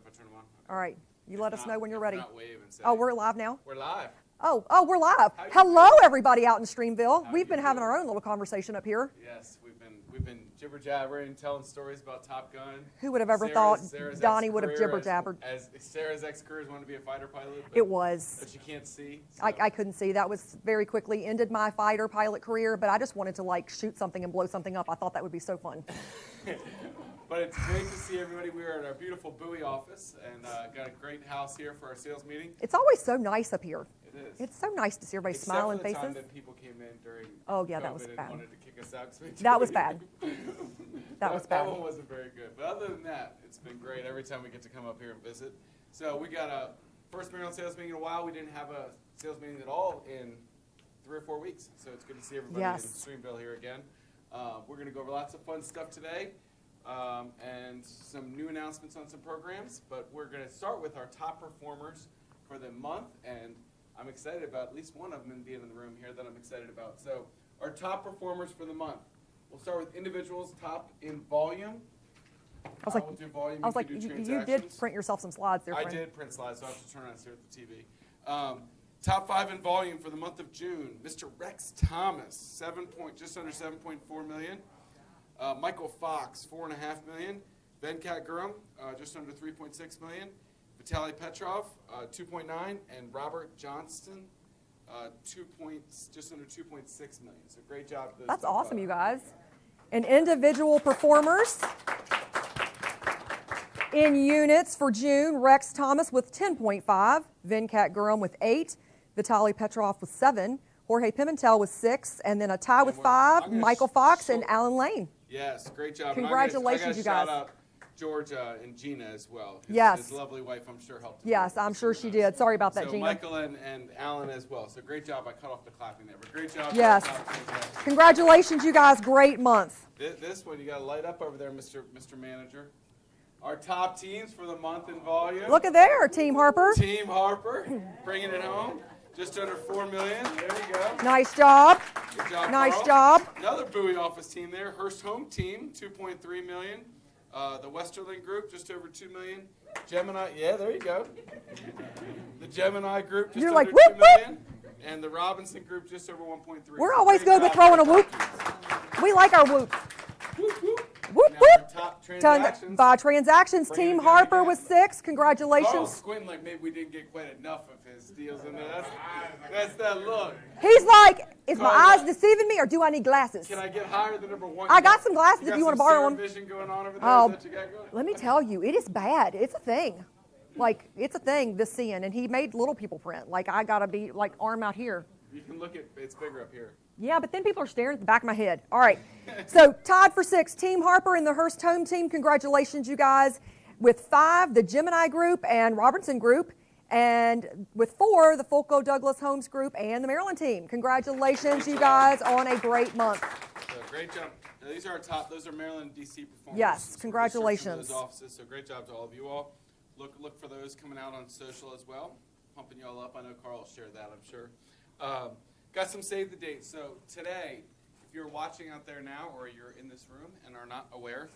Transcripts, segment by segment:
if I turn them on? Okay. All right. You let us know when you're ready. Wave and say, Oh, we're live now? We're live. Oh, we're live. How you Hello, doing? everybody out in Streamville. How We've you been having doing? our own little conversation up here. Yes, we've been jibber jabbering, telling stories about Top Gun. Who would have ever thought Donnie would have jibber jabbered? As Sarah's ex-career wanted to be a fighter pilot. It was. But you can't see. So. I couldn't see. That was very quickly ended my fighter pilot career, but I just wanted to like shoot something and blow something up. I thought that would be so fun. But it's great to see everybody. We are at our beautiful Bowie office and got a great house here for our sales meeting. It's always so nice up here. It is. It's so nice to see everybody's Except smiling for the faces. time that people came in during that COVID was and bad. wanted to kick us out. 'Cause we That was bad. That was bad. That one wasn't very good. But other than that, it's been great every time we get to come up here and visit. So we got a first Maryland sales meeting in a while. We didn't have a sales meeting at all in 3 or 4 weeks. So it's good to see everybody in Streamville here again. We're going to go over lots of fun stuff today. And some new announcements on some programs, but we're going to start with our top performers for the month, and I'm excited about at least one of them being in the room here that I'm excited about. So our top performers for the month. We'll start with individuals, top in volume. I was like, we'll do volume. You did print yourself some slides there, friend. I did print slides, so I have to turn around and stare at the TV. Top 5 in volume for the month of June. Mr. Rex Thomas, just under 7.4 million. Michael Fox, 4.5 million. Venkat Guram, just under 3.6 million. Vitaly Petrov, 2.9, and Robert Johnston, just under 2.6 million. So great job. That's awesome, you guys. And individual performers in units for June: Rex Thomas with 10.5, Venkat Guram with 8, Vitaly Petrov with 7, Jorge Pimentel with 6, and then a tie with 5, Michael Fox and Alan Lane. Yes, great job. Congratulations, you guys. Shout out Georgia and Gina as well. His lovely wife, I'm sure, helped. Yes, I'm sure she did. Sorry about that, so Gina. Michael and Alan as well. So great job. I cut off the clapping there, but great job. Yes. Congratulations, you guys. Great month. This one, you got to light up over there, Mr. Manager. Our top teams for the month in volume. Look at there, Team Harper. Team Harper, bringing it home. Just under 4 million. There you go. Nice job. Good job, nice Carl. job. Another Bowie office team there. Hearst Home Team, 2.3 million. The Westerling Group, just over 2 million. Gemini, there you go. The Gemini Group, just under 2 million. And the Robinson Group, just over 1.3. We're always good with throwing a whoop. We like our whoop. Whoop, whoop. Whoop, now whoop. Top transactions. By transactions, Team Harper with 6. Congratulations. Carl's squinting like maybe we didn't get quite enough of his deals in there. That's that look. He's like, is my eyes deceiving me or do I need glasses? Can I get higher than number 1? I got some glasses if you want to borrow them. Vision going on over there? Oh, Is that you got going? let me tell you, it is bad. It's a thing. Like, it's a thing, this seeing. And he made little people print. Like, I got to be, like, arm out here. You can look at, it's bigger up here. Yeah, but then people are staring at the back of my head. All right. So tied for 6, Team Harper and the Hearst Home Team. Congratulations, you guys. With 5, the Gemini Group and Robertson Group. And with 4, the Folco Douglas Homes Group and the Maryland Team. Congratulations, you guys, on a great month. So great job. Now, these are our top. Those are Maryland, D.C. performers. Yes, congratulations. Those offices. So great job to all of you all. Look for those coming out on social as well. Pumping you all up. I know Carl will share that, I'm sure. Got some save the dates. So today, if you're watching out there now or you're in this room and are not aware,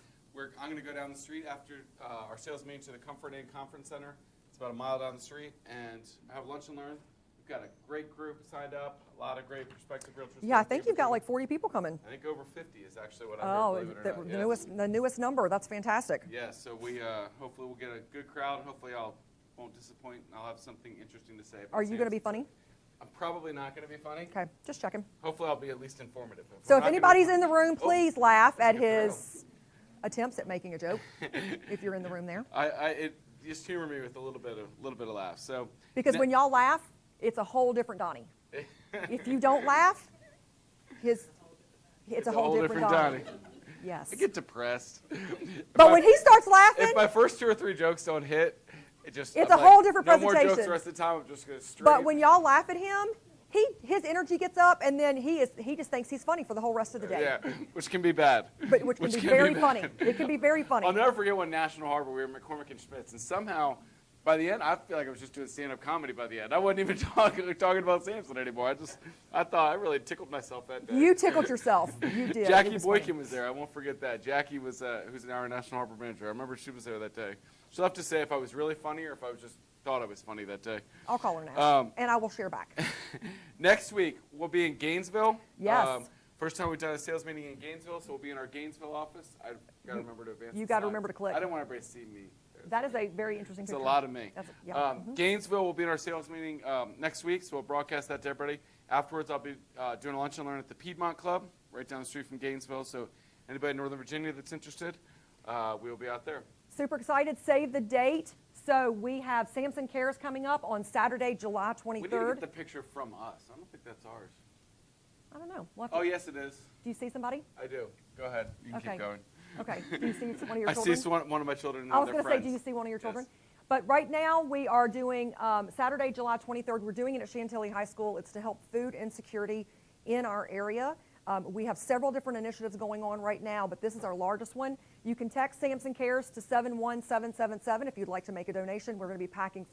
I'm going to go down the street after our sales meeting to the Comfort Inn Conference Center. It's about a mile down the street, and have lunch and learn. We've got a great group signed up, a lot of great prospective realtors. Yeah, I think you've got like 40 people coming. I think over 50 is actually what I heard. The newest number. That's fantastic. Yeah, so we hopefully we'll get a good crowd. Hopefully won't disappoint, and I'll have something interesting to say. Are you going to be funny? I'm probably not going to be funny. Okay, just checking. Hopefully I'll be at least informative. So if anybody's in the room, please laugh at his attempts at making a joke. If you're in the room there. Just humor me with a little bit of laugh. So because when y'all laugh, it's a whole different Donnie. If you don't laugh, it's a whole different Donnie. Yes. I get depressed. But when he starts laughing, if my first 2 or 3 jokes don't hit, it's a whole different presentation. No more jokes the rest of the time. I'm just going to straight. But when y'all laugh at him, his energy gets up, and then he just thinks he's funny for the whole rest of the day. Yeah, which can be bad. But which can be very funny. It can be very funny. I'll never forget one National Harbor. We were at McCormick and Schmitz, and somehow By the end, I feel like I was just doing stand-up comedy by the end. I wasn't even talking about Samson anymore. I thought I really tickled myself that day. You tickled yourself. You did. Jackie It was Boykin funny. was there. I won't forget that. Jackie was, who's an our National Harbor manager. I remember she was there that day. She'll have to say if I was really funny or if I was just thought I was funny that day. I'll call her now, and I will share back. Next week, we'll be in Gainesville. Yes. First time we've done a sales meeting in Gainesville, so we'll be in our Gainesville office. I've got to remember to advance. You the got to slide. remember to click. I didn't want everybody to see me. That is a very interesting It's picture. a lot of me. That's yeah. Gainesville will be in our sales meeting next week, so we'll broadcast that to everybody. Afterwards, I'll be doing a lunch and learn at the Piedmont Club, right down the street from Gainesville. So anybody in Northern Virginia that's interested, we will be out there. Super excited. Save the date. So we have Samson Cares coming up on Saturday, July 23rd. We need to get the picture from us. I don't think that's ours. I don't know. We'll have Oh, to- yes, it is. Do you see somebody? I do. Go ahead. You can Okay. keep going. Okay. Do you see one of your I children? see one of my children and I was their going to say, friends. do you see one of your children? Yes. But right now we are doing Saturday, July 23rd. We're doing it at Chantilly High School. It's to help food insecurity in our area. We have several different initiatives going on right now, but this is our largest one. You can text Samson Cares to 71777 if you'd like to make a donation. We're going to be packing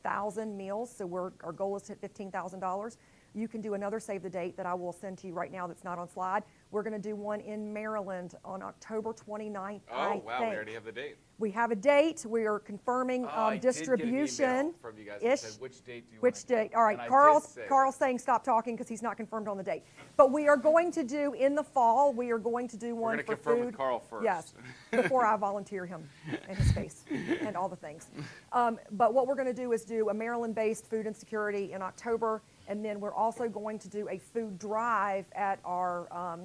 15,000 meals, so our goal is to hit $15,000. You can do another save the date that I will send to you right now that's not on slide. We're going to do one in Maryland on October 29th, Oh, I wow. think. We already have the date. We have a date. We are confirming I distribution. did get an email from you guys that ish. said, which date do you Which want date? All right, And I did Carl's say saying stop talking because he's not confirmed on the date. But we are going to do in the fall. We are going to do one gonna for confirm food. with Carl first. Yes, before I volunteer him and his face and all the things. But what we're going to do is do a Maryland-based food insecurity in October, and then we're also going to do a food drive at our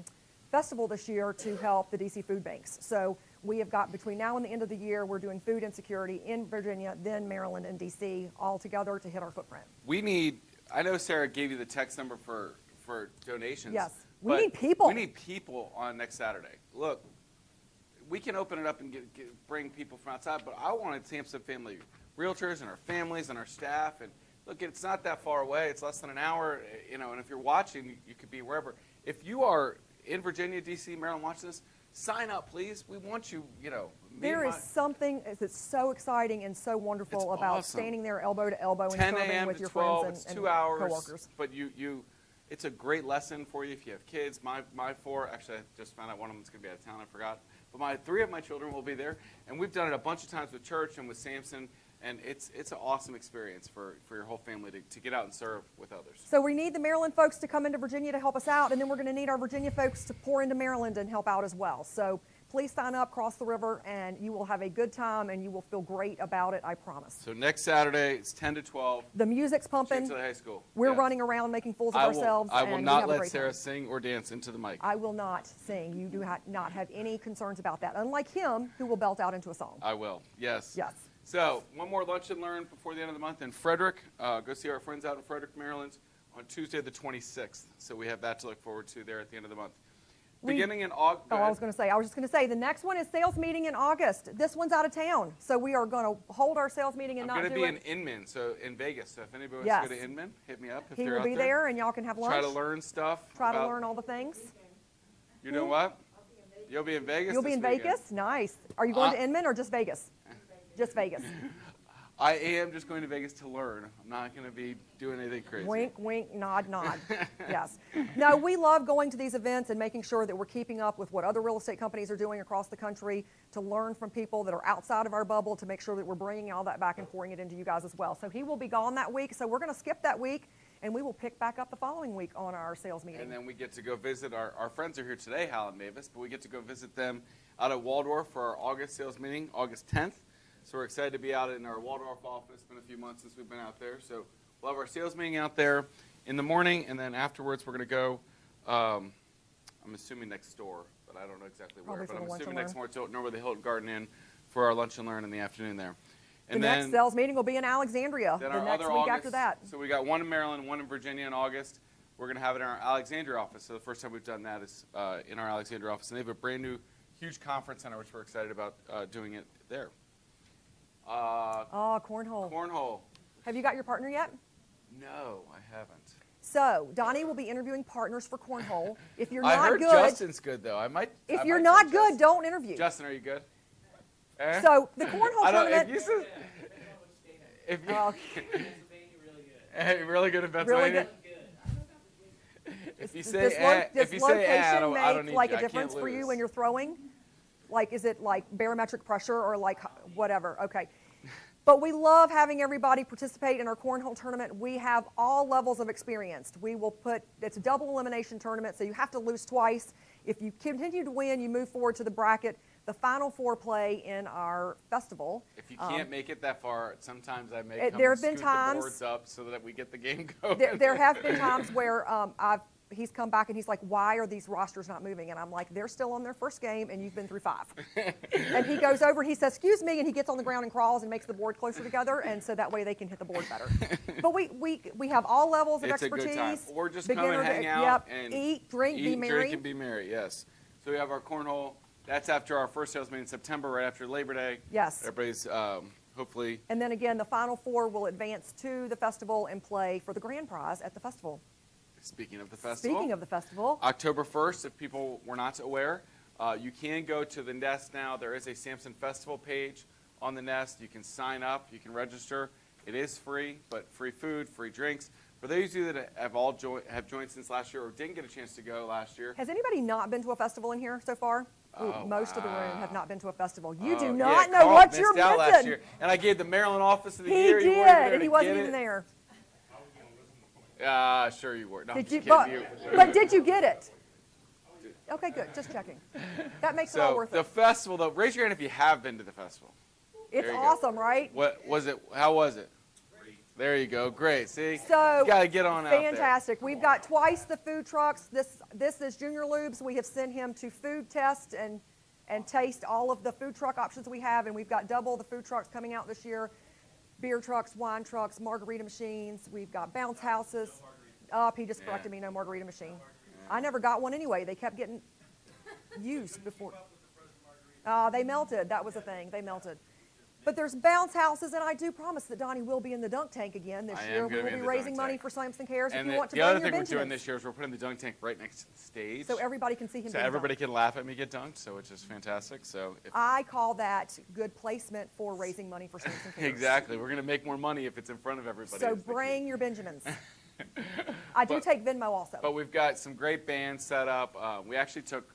festival this year to help the DC food banks. So we have got between now and the end of the year, we're doing food insecurity in Virginia, then Maryland and DC all together to hit our footprint. We need, I know Sarah gave you the text number for donations. Yes. We but need people. We need people on next Saturday. Look, we can open it up and bring people from outside, but I wanted Samson family realtors and our families and our staff. And look, it's not that far away. It's less than an hour, and if you're watching, you could be wherever. If you are in Virginia, DC, Maryland, watch this, sign up, please. We want you, There is something that's so exciting and so wonderful It's about awesome. standing there elbow to elbow and 10 serving a.m. with to your 12, friends it's and 2 hours, coworkers. but it's a great lesson for you if you have kids. My four, actually I just found out one of them's going to be out of town, I forgot. But three of my children will be there, and we've done it a bunch of times with church and with Samson, and it's an awesome experience for your whole family to get out and serve with others. So we need the Maryland folks to come into Virginia to help us out, and then we're going to need our Virginia folks to pour into Maryland and help out as well. So please sign up, cross the river, and you will have a good time, and you will feel great about it, I promise. So next Saturday, it's 10 to 12, The music's pumping. Chantilly High School. We're Yes. running around making fools of I ourselves. will and we not have a let great Sarah time. sing or dance into the mic. I will not sing. You do not have any concerns about that, unlike him, who will belt out into a song. I will, yes. Yes. So, one more lunch and learn before the end of the month in Frederick. Go see our friends out in Frederick, Maryland on Tuesday the 26th. So we have that to look forward to there at the end of the month. Beginning in August. Oh, I was just going to say, the next one is sales meeting in August. This one's out of town, so we are going to hold our sales meeting and I'm not going do to be it. in Inman, so in Vegas. So if anybody Yes. wants to go to Inman, hit me up if He they're will out be there, and y'all can have lunch. Try to learn stuff. Try to about- learn all the things. You know what? You'll be in Vegas. You'll be this in weekend. Vegas? Nice. Are you going to Inman or just Vegas? Just Vegas. I am just going to Vegas to learn. I'm not going to be doing anything crazy. Wink, wink, nod, nod. Yes. No, we love going to these events and making sure that we're keeping up with what other real estate companies are doing across the country, to learn from people that are outside of our bubble, to make sure that we're bringing all that back and pouring it into you guys as well. So he will be gone that week, so we're going to skip that week, and we will pick back up the following week on our sales meeting. And then we get to go visit our friends are here today, Hal and Mavis, but we get to go visit them out at Waldorf for our August sales meeting, August 10th. So we're excited to be out in our Waldorf office. It's been a few months since we've been out there. So we'll have our sales meeting out there in the morning, and then afterwards we're going to go, I'm assuming next door, but I don't know exactly where. Probably for But the I'm lunch assuming and next over the Hilton Garden Inn for our lunch and learn in the afternoon there. The And next then, sales meeting will be in Alexandria then the our next other week August, after that. So we got one in Maryland, one in Virginia in August. We're going to have it in our Alexandria office. So the first time we've done that is in our Alexandria office. And they have a brand new, huge conference center, which we're excited about doing it there. Cornhole. Cornhole. Have you got your partner yet? No, I haven't. So Donnie will be interviewing partners for Cornhole. If you're I not heard good, Justin's good though. if you're not good, don't interview. Justin, are you good? Eh? So the cornhole I don't. tournament. If you said, If you, Oh, really good in really Pennsylvania. good. If you Does say this if you say I don't make need like you. a I can't difference for you lose. when you're throwing? Like, is it like barometric pressure or like whatever? Okay. But we love having everybody participate in our cornhole tournament. We have all levels of experience. We will it's a double elimination tournament, so you have to lose twice. If you continue to win, you move forward to the bracket. The final four play in our festival. If you can't make it that far, sometimes I make come there and have been scoot times- the boards up so that we get the game going. There have been times where he's come back and he's like, why are these rosters not moving? And I'm like, they're still on their first game and you've been through 5. And he goes over and he says, excuse me, and he gets on the ground and crawls and makes the board closer together, and so that way they can hit the board better. But we have all levels of It's expertise. a good time. Or just Beginner come and to- hang out yep, and eat, drink, be merry. Drink and be merry, yes. So we have our cornhole. That's after our first sales meeting in September, right after Labor Day. Yes. Everybody's hopefully. And then again, the final four will advance to the festival and play for the grand prize at the festival. Speaking of the festival. Speaking of the festival, October 1st, if people were not aware, you can go to the Nest now. There is a Samson Festival page on the Nest. You can sign up. You can register. It is free, but free food, free drinks. For those of you that have joined since last year or didn't get a chance to go last year. has anybody not been to a festival in here so far? Ooh, Oh, most of the room have not been to a festival. You do Oh, not yeah, know Carl what missed you're out last missing. year. And I gave the Maryland office of the He year. You weren't even did. there He to wasn't get even it. there. Sure you were. No, Did I'm you? just kidding. But did you get it? Okay, good. Just checking. That makes it all So worth the it. festival, though, raise your hand if you have been to the festival. It's there you go. awesome, right? What was it? How was it? There you go. Great. See? So you got to get on out there. fantastic. We've got twice the food trucks. This is Junior Lubes. We have sent him to food test and taste all of the food truck options we have, and we've got double the food trucks coming out this year. Beer trucks, wine trucks, margarita machines. We've got bounce houses. He just corrected me, no margarita machine. I never got one anyway. They kept getting used before. They melted. That was the thing. They melted. But there's bounce houses, and I do promise that Donnie will be in the dunk tank again this I am year. We gonna will be be in the raising dunk money tank. for Samson Cares if And you want to the bring other your thing we're doing Benjamins. this year is we're putting the dunk tank right next to the stage. So everybody can see him. So being everybody dunked. can laugh at me get dunked, so which is fantastic. So if, I call that good placement for raising money for Samson Cares. exactly, we're going to make more money if it's in front of everybody. So is the key. bring your Benjamins. I do But- take Venmo also. But we've got some great bands set up. We actually took,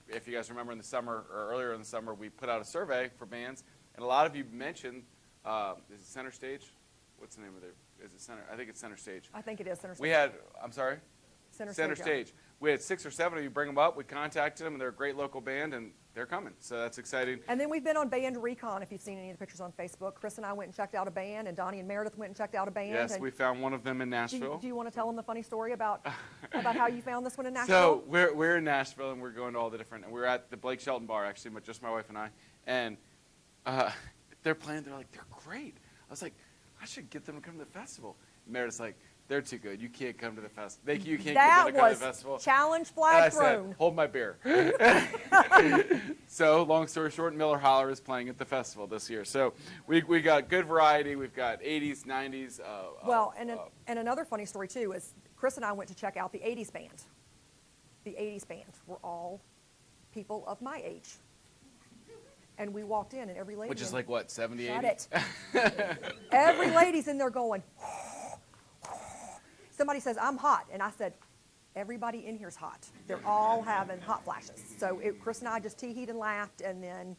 if you guys remember in the summer or earlier in the summer, we put out a survey for bands, and a lot of you mentioned, is it Center Stage? What's the name of it? Is it Center? I think it's Center Stage. I think it is Center Stage. We had, I'm sorry? Center Center Stage. yeah. Stage. We had 6 or 7 of you bring them up. We contacted them, and they're a great local band, and they're coming. So that's exciting. And then we've been on Band Recon, if you've seen any of the pictures on Facebook. Chris and I went and checked out a band, and Donnie and Meredith went and checked out a band. Yes, and we found one of them in Nashville. do you want to tell them the funny story about how you found this one in So Nashville? we're in Nashville, and we're going to all the different, and we're at the Blake Shelton Bar, actually, just my wife and I. And they're playing, they're like, they're great. I was like, I should get them to come to the festival. And Meredith's like, they're too good. You can't come to the festival. You can't That get them to come to was the festival. challenge And flag I thrown. said, hold my beer. So, long story short, Miller Holler is playing at the festival this year. So, we got good variety. We've got 80s, 90s. Well, and another funny story, too, is Chris and I went to check out the 80s band. The 80s band were all people of my age. And we walked in, and every lady... which is like, what, 70, Shut 80? it. Every lady's in there going... Somebody says, I'm hot. And I said, everybody in here's hot. They're all having hot flashes. So Chris and I just tee-heed and laughed, and then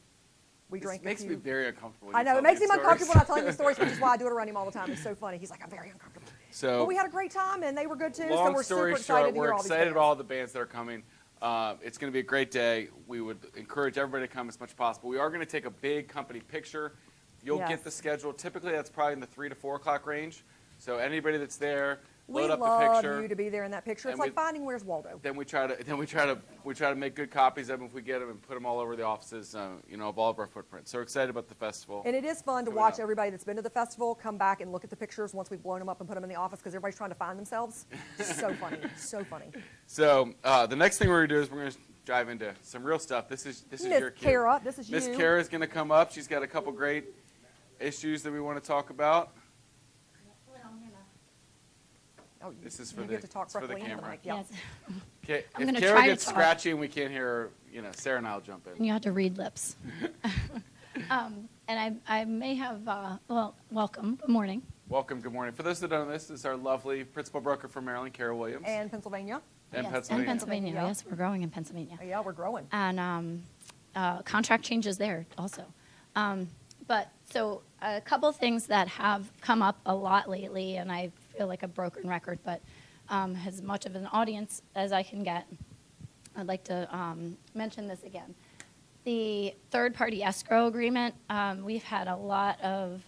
we drank It makes a me few. very uncomfortable. when I you know, tell it makes me him stories. uncomfortable when I tell him the stories, which is why I do it around him all the time. It's so funny. He's like, I'm very uncomfortable. So, But we had a great time, and they were good, too. So long we're story super excited short, to we're hear all these excited bands. about all the bands that are coming. It's going to be a great day. We would encourage everybody to come as much as possible. We are going to take a big company picture. You'll Yes. get the schedule. Typically, that's probably in the 3 to 4 o'clock range. So anybody that's there, We load up the love picture. you to be there in that picture. It's And like we- finding Where's Waldo. Then we try to make good copies of them if we get them and put them all over the offices, of all of our footprints. So we're excited about the festival. And it is fun to Coming watch up. everybody that's been to the festival come back and look at the pictures once we've blown them up and put them in the office because everybody's trying to find themselves. So funny. So funny. So the next thing we're going to do is we're going to dive into some real stuff. This is your Miss cue. Kara, this is you. Miss Kara is going to come up. She's got a couple great issues that we want to talk about. Oh, This is for you the- get to talk it's for the directly into camera. mic. Yeah. Yes. Okay, I'm if gonna Kara try to gets talk. scratchy and we can't hear her, Sarah and I'll jump in. You have to read lips. And I may have, welcome, good morning. Welcome, good morning. For those that don't know, this is our lovely principal broker from Maryland, Carol Williams. And Pennsylvania. And Yes, Pennsylvania. And Pennsylvania, Yeah. yes, we're growing in Pennsylvania. Yeah, we're growing. And contract changes there also. But so a couple things that have come up a lot lately, and I feel like a broken record, but as much of an audience as I can get, I'd like to mention this again. The third-party escrow agreement, we've had a lot of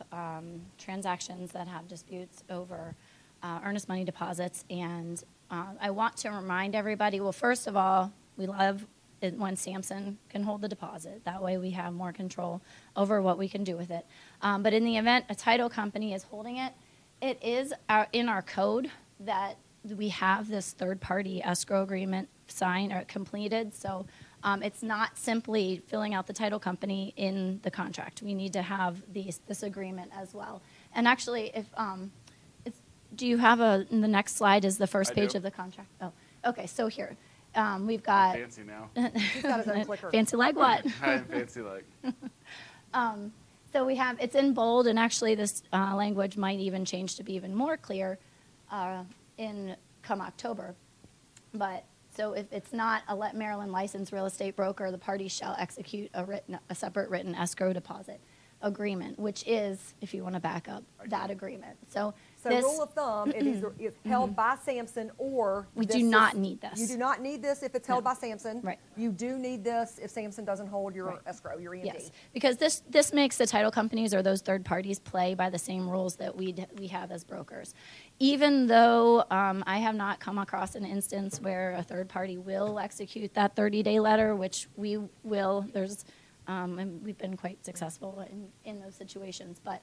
transactions that have disputes over earnest money deposits, and I want to remind everybody, well, first of all, we love it when Samson can hold the deposit. That way we have more control over what we can do with it. But in the event a title company is holding it, it is in our code that we have this third-party escrow agreement signed or completed. So it's not simply filling out the title company in the contract. We need to have this agreement as well. And actually, do you have the next slide is the first I page do. of the contract? Oh, okay, so here, we've got. Fancy now. He's got his own clicker. Fancy like what? I'm fancy like. So we have, it's in bold, and actually this language might even change to be even more clear come October. But, so if it's not a Maryland licensed real estate broker, the parties shall execute a separate written escrow deposit agreement, which is, if you want to back up, that agreement. So this, rule of thumb, if it's held by Samson or. We this do not is- need this. You do not need this if it's held No. by Samson. Right. You do need this if Samson doesn't hold your Right. escrow, your EMD. yes, because this makes the title companies or those third parties play by the same rules that we have as brokers. Even though I have not come across an instance where a third party will execute that 30-day letter, which we will, and we've been quite successful in those situations, but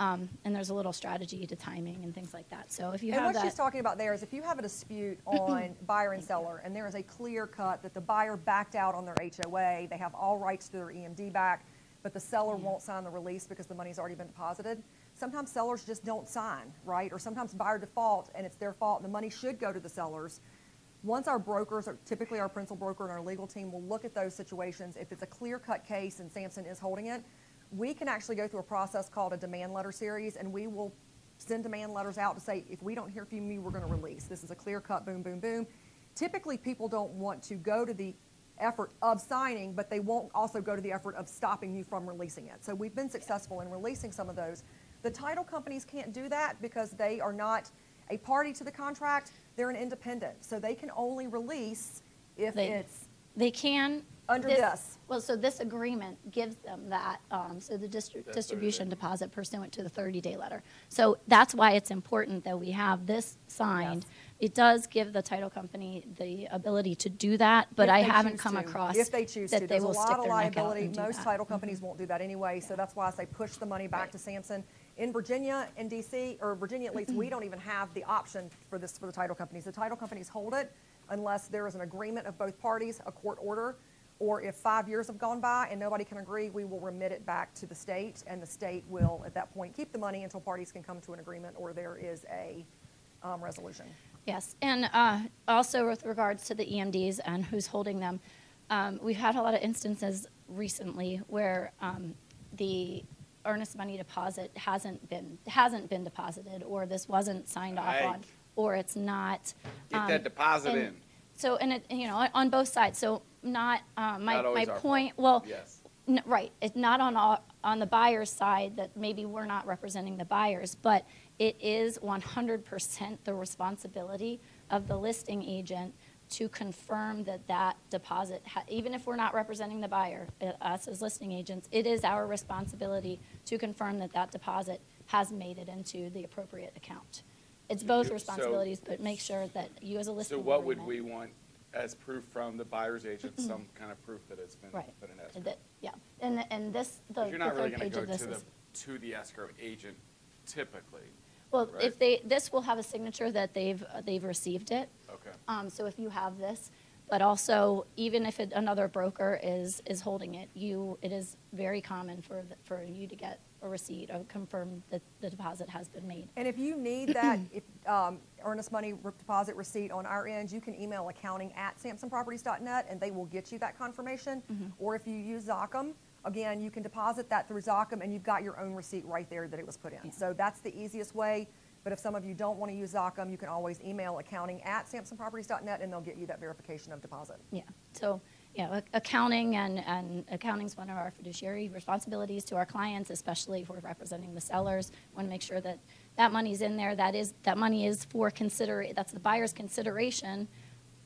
and there's a little strategy to timing and things like that. So if you And have what she's that, talking about there is if you have a dispute on buyer and seller, and there is a clear cut that the buyer backed out on their HOA, they have all rights to their EMD back, but the seller won't sign the release because the money's already been deposited. Sometimes sellers just don't sign, right? Or sometimes buyer default and it's their fault and the money should go to the sellers. Once our brokers, or typically our principal broker and our legal team, will look at those situations. If it's a clear-cut case and Samson is holding it, we can actually go through a process called a demand letter series, and we will send demand letters out to say, if we don't hear from you, we're going to release. This is a clear-cut, boom, boom, boom. Typically, people don't want to go to the effort of signing, but they won't also go to the effort of stopping you from releasing it. So we've been successful in releasing some of those. The title companies can't do that because they are not a party to the contract. They're an independent, so they can only release if they can. Under this. Well, so this agreement gives them that, so the distribution deposit pursuant to the 30-day letter. So that's why it's important that we have this signed. Yes. It does give the title company the ability to do that, but If I they haven't choose come to. across If they choose that to. they There's will a stick lot of their neck out liability. and do Most that. title companies won't do that anyway, so that's why I say push the money back Right. to Samson. In Virginia and DC, or Virginia at least, we don't even have the option for this for the title companies. The title companies hold it unless there is an agreement of both parties, a court order, or if 5 years have gone by and nobody can agree, we will remit it back to the state, and the state will, at that point, keep the money until parties can come to an agreement or there is a resolution. Yes, and also with regards to the EMDs and who's holding them, we've had a lot of instances recently where the earnest money deposit hasn't been deposited, or this wasn't signed off Right. on, or it's not. Get that deposit and in. So, and it, on both sides. So, not Not my always our point. fault. Well, Yes. right. It's not on the buyer's side that maybe we're not representing the buyers, but it is 100% the responsibility of the listing agent to confirm that deposit, even if we're not representing the buyer, us as listing agents, it is our responsibility to confirm that deposit has made it into the appropriate account. It's both So- responsibilities, but make sure that you as a listing So what would agreement- we want as proof from the buyer's agent? Some kind of proof that it's been Right. put in escrow? Yeah, and this, the 'Cause you're not really third going page to of go this to is. to the escrow agent typically. Well, right? if this will have a signature that they've received it. Okay. So if you have this, but also even if another broker is holding it, it is very common for you to get a receipt or confirm that the deposit has been made. And if you need that earnest money deposit receipt on our end, you can email accounting@samsonproperties.net and they will get you that confirmation. Or if you use Zachem, again, you can deposit that through Zochem, and you've got your own receipt right there that it was put in. Yeah. So that's the easiest way. But if some of you don't want to use Zochem, you can always email accounting@samsonproperties.net, and they'll get you that verification of deposit. Yeah, so, accounting and accounting's one of our fiduciary responsibilities to our clients, especially if we're representing the sellers. Want to make sure that that money's in there, that money is for that's the buyer's consideration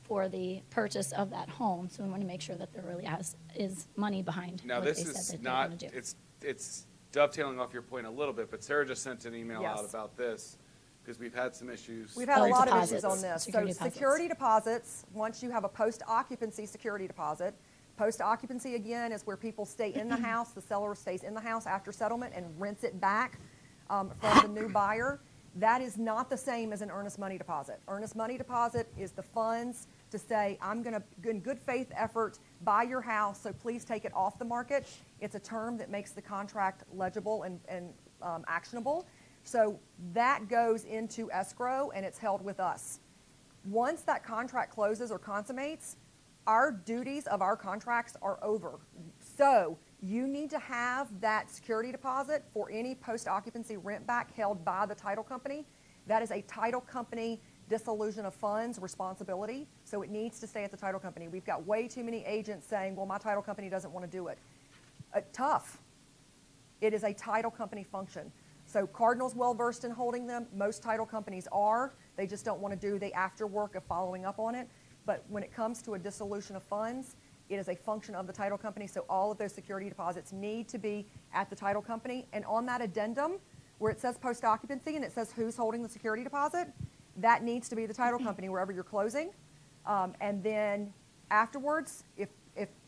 for the purchase of that home. So we want to make sure that there really is money behind Now, what this they said is that they not, want to do. it's dovetailing off your point a little bit, but Sarah just sent an email Yes. out about this, because we've had some issues. We've had a lot of issues Deposits. on this. Security So deposits. security deposits, once you have a post-occupancy security deposit, post-occupancy again is where people stay in the house, the seller stays in the house after settlement and rents it back from the new buyer. That is not the same as an earnest money deposit. Earnest money deposit is the funds to say, I'm going to, in good faith effort, buy your house, so please take it off the market. It's a term that makes the contract legible and actionable. So that goes into escrow, and it's held with us. Once that contract closes or consummates, our duties of our contracts are over. So you need to have that security deposit for any post-occupancy rent back held by the title company. That is a title company dissolution of funds responsibility, so it needs to stay at the title company. We've got way too many agents saying, well, my title company doesn't want to do it. Tough. It is a title company function. So Cardinal's well-versed in holding them. Most title companies are. They just don't want to do the afterwork of following up on it. But when it comes to a dissolution of funds, it is a function of the title company, so all of those security deposits need to be at the title company. And on that addendum, where it says post-occupancy and it says who's holding the security deposit, that needs to be the title company wherever you're closing. And then afterwards, if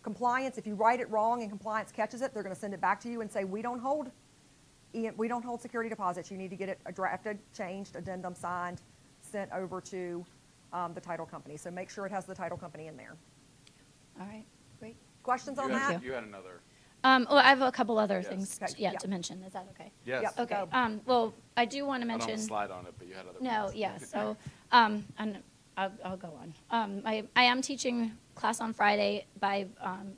compliance, if you write it wrong and compliance catches it, they're going to send it back to you and say, we don't hold security deposits. You need to get it drafted, changed, addendum signed, sent over to the title company. So make sure it has the title company in there. All right, great. Questions on You that? had, you had another. Well, I have a couple other Yes. things Okay, yet yeah. to mention. Is that okay? Yes. Yep. Okay. Go. Well, I do want to I don't have mention. a slide on it, but you had other. No, points. yeah. So, and I'll go on. I am teaching class on Friday by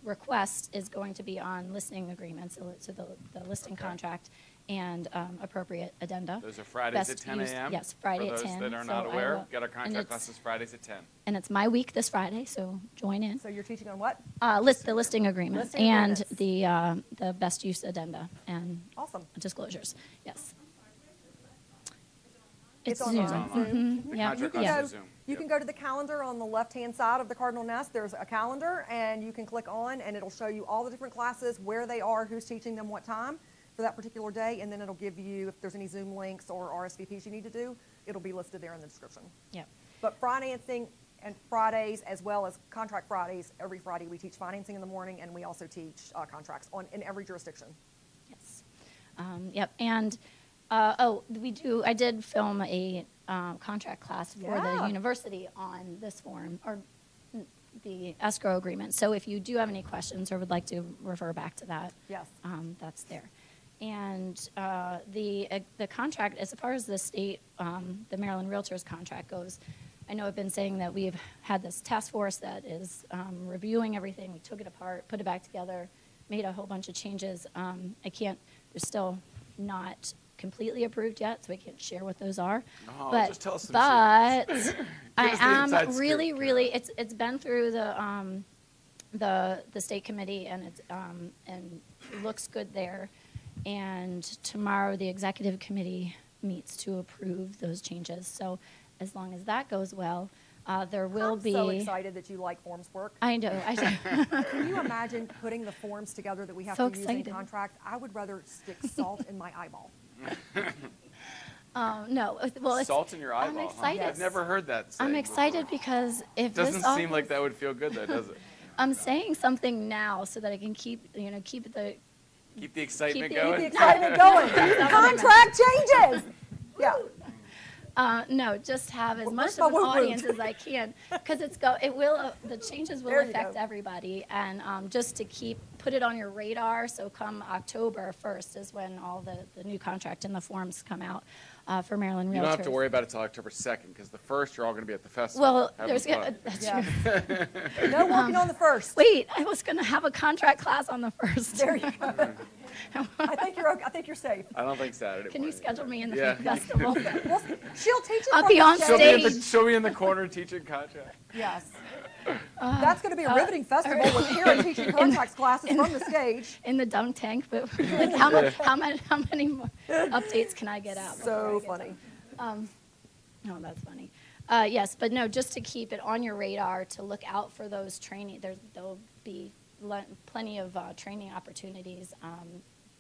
request is going to be on listing agreements, so the listing Okay. contract and appropriate addenda. Those are Fridays at Best 10 used- a.m.? Yes, Friday at 10. For those that are So not I aware, will- get our and contract it's- classes Fridays at 10. And it's my week this Friday, so join in. So you're teaching on what? The listing agreement Listing and agreements. the best use addenda and Awesome. disclosures. Yes. It's Zoom. online. Zoom. The Yeah. contract You can classes go, are Zoom. you can go to the calendar on the left-hand side of the Cardinal Nest. There's a calendar, and you can click on, and it'll show you all the different classes, where they are, who's teaching them what time for that particular day, and then it'll give you, if there's any Zoom links or RSVPs you need to do, it'll be listed there in the description. Yep. But financing and Fridays, as well as contract Fridays, every Friday we teach financing in the morning, and we also teach contracts in every jurisdiction. Yes. Yep. And I did film a contract class for Yeah. the university on this form or the escrow agreement. So if you do have any questions or would like to refer back to that, Yes. that's there. And the contract, as far as the state, the Maryland Realtors contract goes, I know I've been saying that we've had this task force that is reviewing everything. We took it apart, put it back together, made a whole bunch of changes. They're still not completely approved yet, so I can't share what those are. Oh, but just tell us some but us I the am inside scoop, really, Kara. really. It's been through the state committee, and it's and it looks good there. And tomorrow the executive committee meets to approve those changes. So as long as that goes well, there will I'm be. so excited that you like forms work. I know. Can you imagine putting the forms together that we have So to use in excited. contract? I would rather stick salt in my eyeball. No. Well, it's, Salt in your I'm eyeball. huh? excited. I've never heard that. I'm saying excited before. because if Doesn't this all seem like goes- that would feel good, though, does it? I'm saying something now so that I can keep the Keep the excitement the- going. The excitement going. Contract changes. Yeah. No, just have as Where's much my of an woo-woo? audience as I can, because the changes will There you affect go. everybody, and just to keep put it on your radar. So come October 1st is when all the new contract and the forms come out for Maryland Realtors. You don't have to worry about it till October 2nd, because the 1st, you're all going to be at the festival. Well, having there's fun. that's Yeah. true. No working on the first. Wait, I was going to have a contract class on the 1st. There you go. I think you're okay. I think you're safe. I don't think Saturday. Can you morning. schedule me in the Yeah. festival? Well, she'll teach it I'll from be the on stage. stage. She'll be in the corner teaching contract. Yes. That's going to be a riveting festival with Karen teaching contracts classes from the stage. In the dunk tank, but like, how many more updates can I get out? So funny. No, that's funny. Yes, but no, just to keep it on your radar to look out for those training. There'll be plenty of training opportunities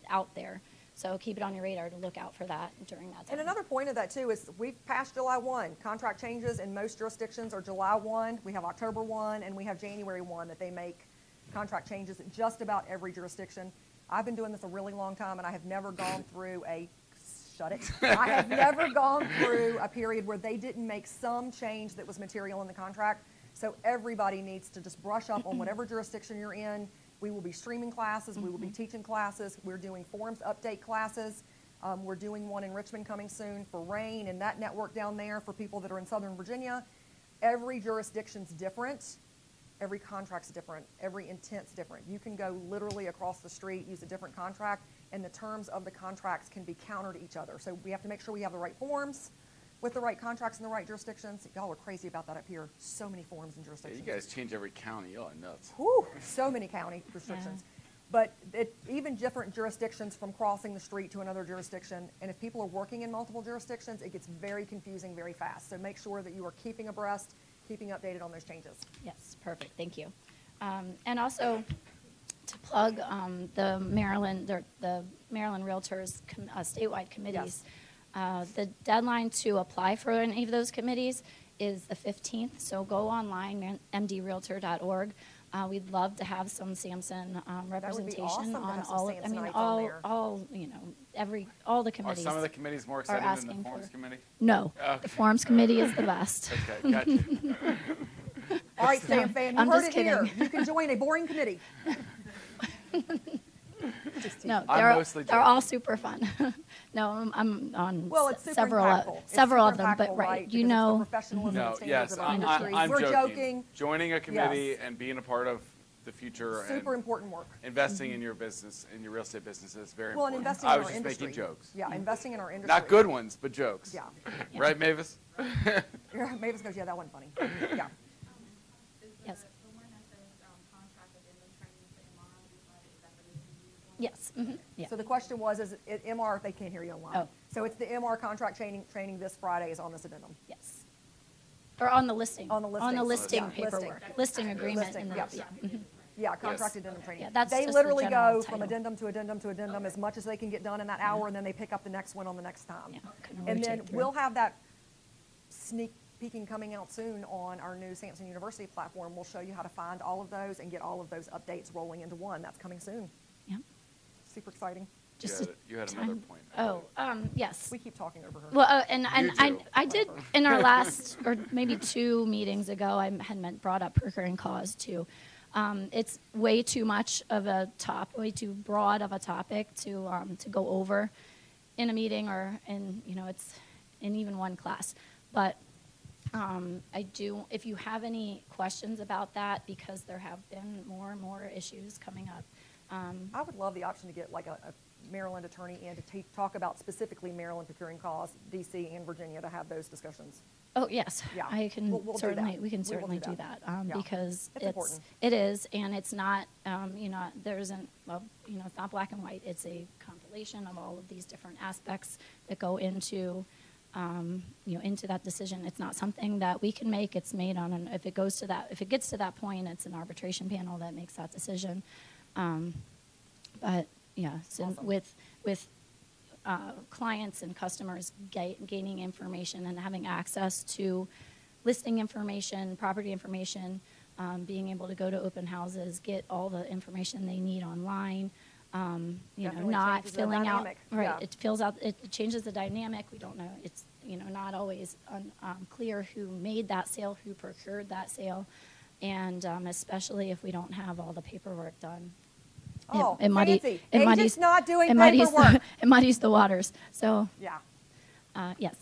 out there. So keep it on your radar to look out for that during that time. And another point of that too is we've passed July 1. Contract changes in most jurisdictions are July 1. We have October 1 and we have January 1 that they make contract changes in just about every jurisdiction. I've been doing this a really long time and I have never gone through I have never gone through a period where they didn't make some change that was material in the contract. So everybody needs to just brush up on whatever jurisdiction you're in. We will be streaming classes. We will be teaching classes. We're doing forms update classes. We're doing one in Richmond coming soon for RAIN and that network down there for people that are in Southern Virginia. Every jurisdiction's different. Every contract's different. Every intent's different. You can go literally across the street, use a different contract, and the terms of the contracts can be counter to each other. So we have to make sure we have the right forms with the right contracts in the right jurisdictions. Y'all are crazy about that up here. So many forms and Yeah, jurisdictions. you guys change every county. Y'all are nuts. Whew, so many county restrictions. But even different jurisdictions from crossing the street to another jurisdiction, and if people are working in multiple jurisdictions, it gets very confusing very fast. So make sure that you are keeping abreast, keeping updated on those changes. Yes, perfect. Thank you. And also to plug the Maryland Realtors statewide committees. The deadline to apply for any of those committees is the 15th. So go online, mdrealtor.org. We'd love to have some Samson representation awesome to on have some all. Samsonites on there. all all the Are committees. some of the committees more exciting than the asking forms for- committee? No, Okay. the forms committee is the best. Okay, gotcha. All right, Sam fan, you I'm heard just it here. kidding. You can join a boring committee. No, I'm they're mostly they're all super fun. No, I'm on Well, it's super several impactful. It's several super of them, but impactful, right, because it's the professionalism No, and standards yes, of our I'm industry. We're joking. Joining a committee Yes. and being a part of the future Super and important work. investing in your business, in your real estate business is very Well, and important. investing in I our was just industry. making jokes. Yeah, investing in our industry. Not good ones, but jokes. Yeah. Right, Mavis? Yeah, Mavis goes, yeah, that wasn't funny. Yeah. Yes. Yes. Yeah. So the question was, is it MR, they can't hear you online. Oh. So it's the MR contract training this Friday is on this addendum. Yes. Or on the listing. On the listing. On the listing Yeah, paperwork. listing. Listing agreement. Listing, and the, yes. yeah. Mhm. Yeah, contract addendum training. Yeah, that's They just the literally general go from title. addendum to addendum to addendum as much as they can get done in that hour, and then they pick up the next one on the next time. Yeah, kind of And then rotate through. we'll have that sneak peeking coming out soon on our new Samson University platform. We'll show you how to find all of those and get all of those updates rolling into one. That's coming soon. Yeah. Super exciting. Just You had a another time- point. Oh, yes. We keep talking over her. Well, and You I do. I did in our last or maybe 2 meetings ago, I had brought up recurring cause too. It's way too much of a way too broad of a topic to go over in a meeting or in it's in even one class. But if you have any questions about that, because there have been more and more issues coming up. I would love the option to get like a Maryland attorney in to talk about specifically Maryland procuring cause, DC and Virginia, to have those discussions. Oh, yes. Yeah. I can We'll do certainly, that. we can We will certainly do do that. that, Yeah. because It's important. it is, and it's not, there isn't, it's not black and white. It's a compilation of all of these different aspects that go into, into that decision. It's not something that we can make. It's made on if it gets to that point, it's an arbitration panel that makes that decision. But yeah, so Awesome. with clients and customers gaining information and having access to listing information, property information, being able to go to open houses, get all the information they need online, Definitely not changes the filling out, dynamic. right, Yeah. it changes the dynamic. We don't know, it's, not always clear who made that sale, who procured that sale, and especially if we don't have all the paperwork done. Oh, it fancy. Agent's not doing it muddies paperwork. it muddies the waters. So, Yeah. yes.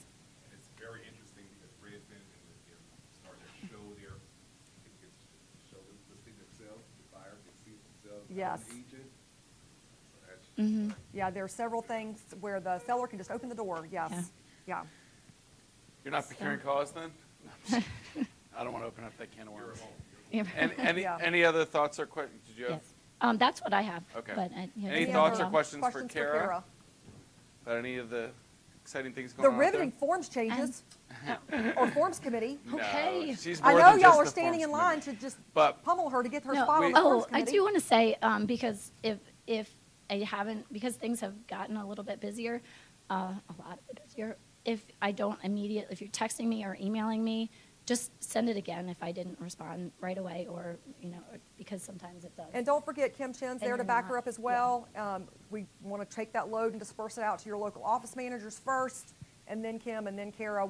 It's very interesting because Brisbane and starting to show their, show them listing themselves, the buyer can see themselves. as Yes. an agent. So that's Yeah, there are several things where the seller can just open the door, yes. Yeah. You're not procuring cause then? No, I'm just kidding. I don't want to open up that can of worms. Yeah. And Yeah. any other thoughts or questions? Did you have? Yes. That's what I have. Okay. But, yeah, Any just thoughts or overall. questions for Kara? About any of the exciting things The going on out riveting forms changes, or forms committee. there? Okay. No, she's I more know than y'all just are the standing in forms line committee. to just But- pummel her to get her No, spot on the forms oh, I committee. do want to say, because if I haven't, because things have gotten a little bit busier, a lot busier, if I don't immediately, if you're texting me or emailing me, just send it again if I didn't respond right away, or, because sometimes it does. And don't forget, Kim Chen's there And to you're back her not- up as well. We want to take that load and disperse it out to your local office managers first, and then Kim, and then Kara.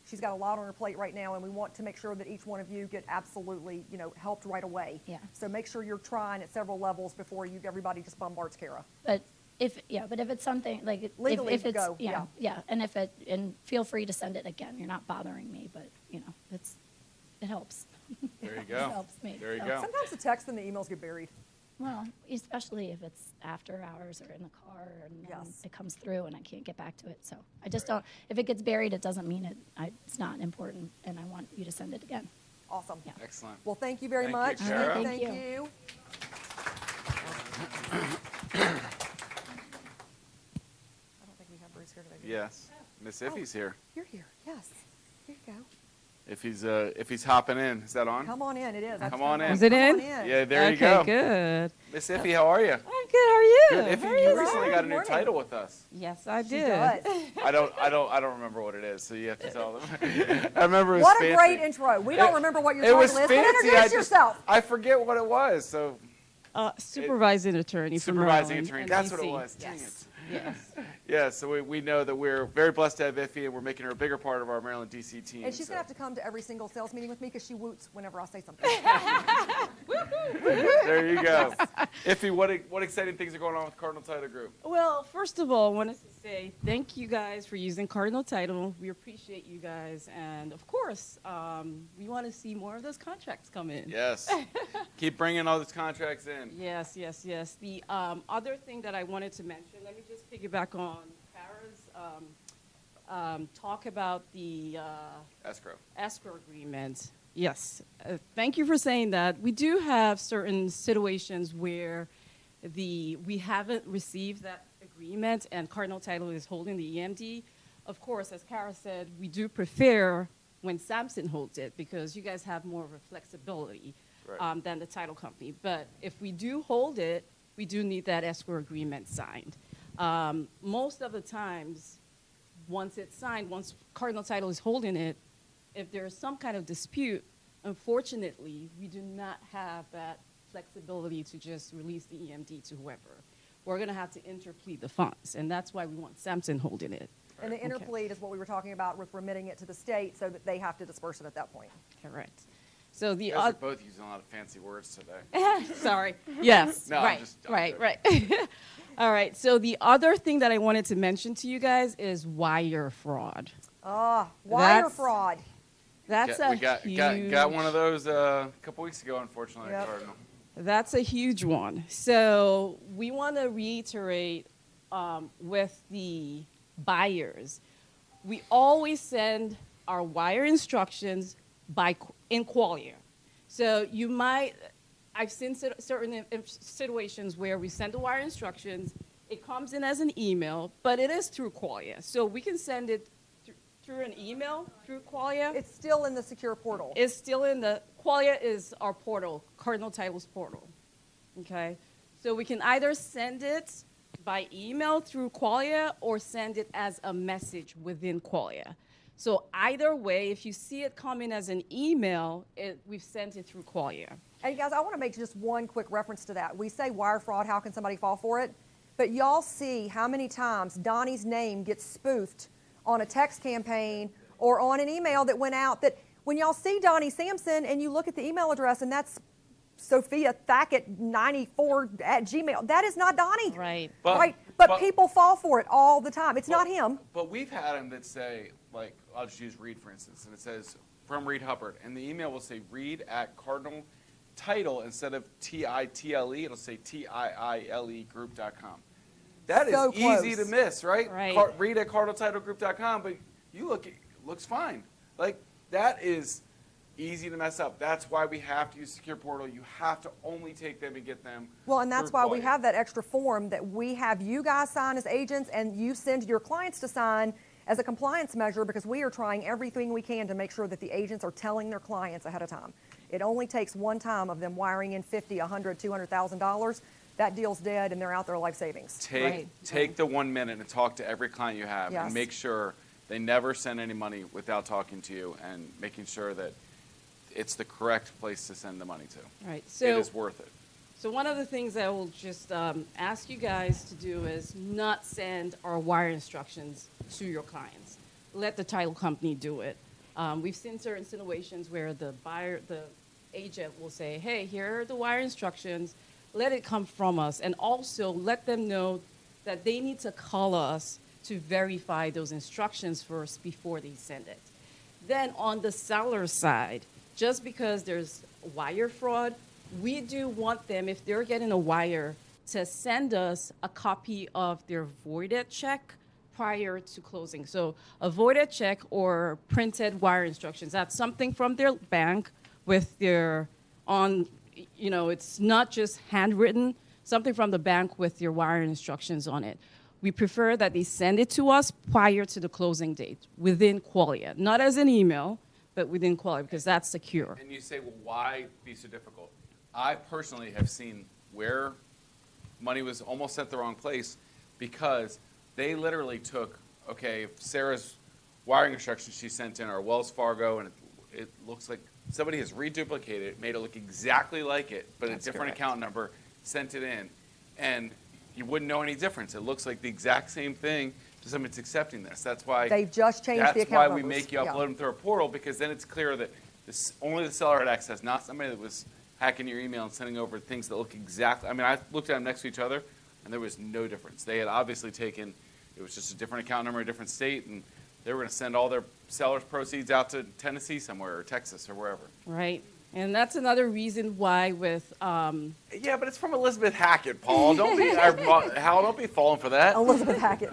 She's got a lot on her plate right now, and we want to make sure that each one of you get absolutely, helped right away. Yeah. So make sure you're trying at several levels before everybody just bombards Kara. But if it's something like Legally, if it's go, yeah. and feel free to send it again. You're not bothering me, but it helps. There you It go. helps me. There you So- go. Sometimes the text and the emails get buried. Well, especially if it's after hours or in the car and then Yes. it comes through and I can't get back to it. So I just don't. If it gets buried, it doesn't mean it's not important, and I want you to send it again. Awesome. Yeah. Excellent. Well, thank you very Thank you, much. Kara. Thank Thank you. you. I don't think we have Bruce here today. do we? Yes. Miss Iffy's here. You're here, yes. Here you go. If he's hopping in, is that on? Come on in, it is. Come on in. Is it in? Yeah, there you go. Okay, good. Miss Iffy, how are you? I'm good. How are you? Good. Iffy, How are you you? recently got a Good new morning. title with us. Yes, I She did. does. I don't remember what it is, so you have to tell them. I remember it was What a fancy. great intro. We don't It- remember what your It was title is, but fancy. introduce yourself. I forget what it was. So Supervising attorney from supervising Maryland attorney. and That's what it DC. was. Dang Yes. it. Yes. Yeah, so we know that we're very blessed to have Iffy, and we're making her a bigger part of our Maryland DC team. And she's so. going to have to come to every single sales meeting with me because she woots whenever I say something. There you go. Iffy, what exciting things are going on with Cardinal Title Group? Well, first of all, I wanted to say thank you guys for using Cardinal Title. We appreciate you guys. And of course, we want to see more of those contracts come in. Yes. Keep bringing all these contracts in. Yes, yes, yes. The other thing that I wanted to mention, let me just piggyback on Kara's talk about the escrow agreement. Yes, thank you for saying that. We do have certain situations where we haven't received that agreement and Cardinal Title is holding the EMD. Of course, as Kara said, we do prefer when Samson holds it because you guys have more of a flexibility Right. than the title company. But if we do hold it, we do need that escrow agreement signed. Most of the times, once it's signed, once Cardinal Title is holding it, if there's some kind of dispute, unfortunately, we do not have that flexibility to just release the EMD to whoever. We're going to have to interplead the funds, and that's why we want Samson holding it. And the interplead is what we were talking about with remitting it to the state so that they have to disperse it at that point. Correct. So the You guys are both using a lot of fancy words today. Sorry. Yes. No, I'm right. just- I'm right. joking. Right. All right. So the other thing that I wanted to mention to you guys is wire fraud. Wire That's- fraud. That's we a huge. got one of those a couple weeks ago, unfortunately, Yep. Cardinal. That's a huge one. So we want to reiterate with the buyers. We always send our wire instructions in Qualia. So you might, I've seen certain situations where we send the wire instructions, it comes in as an email, but it is through Qualia. So we can send it through an email, through Qualia. It's still in the secure portal. It's still in the, Qualia is our portal, Cardinal Title's portal, okay? So we can either send it by email through Qualia or send it as a message within Qualia. So either way, if you see it coming as an email, we've sent it through Qualia. And guys, I want to make just one quick reference to that. We say wire fraud, how can somebody fall for it? But y'all see how many times Donnie's name gets spoofed on a text campaign or on an email that went out, that when y'all see Donnie Samson and you look at the email address and that's Sophia Thackett 94 at Gmail. That is not Donnie. Right. But but- people fall for it all the time. It's not him. But we've had them that say, like, I'll just use Reed, for instance, and it says, from Reed Hubbard, and the email will say Reed at Cardinal Title instead of TITLE, it'll say TIILE group.com. That is So easy close. to miss, right? Right. Reed at cardinaltitlegroup.com, but you look, it looks fine. Like, that is easy to mess up. That's why we have to use Secure Portal. You have to only take them and get them. Well, and that's through why we Qualia. have that extra form that we have you guys sign as agents and you send your clients to sign as a compliance measure, because we are trying everything we can to make sure that the agents are telling their clients ahead of time. It only takes one time of them wiring in $50, $100, $200,000. That deal's dead and they're out their life savings. Take the 1 minute and talk to every client you have Yes. and make sure they never send any money without talking to you and making sure that it's the correct place to send the money to. Right. It So, is worth it. so one of the things I will just ask you guys to do is not send our wire instructions to your clients. Let the title company do it. We've seen certain situations where the agent will say, hey, here are the wire instructions. Let it come from us. And also let them know that they need to call us to verify those instructions first before they send it. Then on the seller side, just because there's wire fraud, we do want them, if they're getting a wire, to send us a copy of their voided check prior to closing. So a voided check or printed wire instructions. That's something from their bank with their it's not just handwritten, something from the bank with your wire instructions on it. We prefer that they send it to us prior to the closing date, within Qualia. Not as an email, but within Qualia, because that's secure. And you say, well, why be so difficult? I personally have seen where money was almost sent the wrong place because they literally took, okay, Sarah's wiring instructions she sent in are Wells Fargo, and it looks like somebody has reduplicated it, made it look exactly like it, but That's a different correct. account number, sent it in. And you wouldn't know any difference. It looks like the exact same thing to someone that's accepting this. That's why They've just changed the account that's why we numbers. make you Yeah. upload them through a portal, because then it's clear that only the seller had access, not somebody that was hacking your email and sending over things that look exactly. I mean, I looked at them next to each other, and there was no difference. They had obviously taken, it was just a different account number, a different state, and they were going to send all their sellers' proceeds out to Tennessee somewhere or Texas or wherever. Right. And that's another reason why with Yeah, but it's from Elizabeth Hackett, Paul. Don't be Hal. Don't be falling for that. Elizabeth Hackett.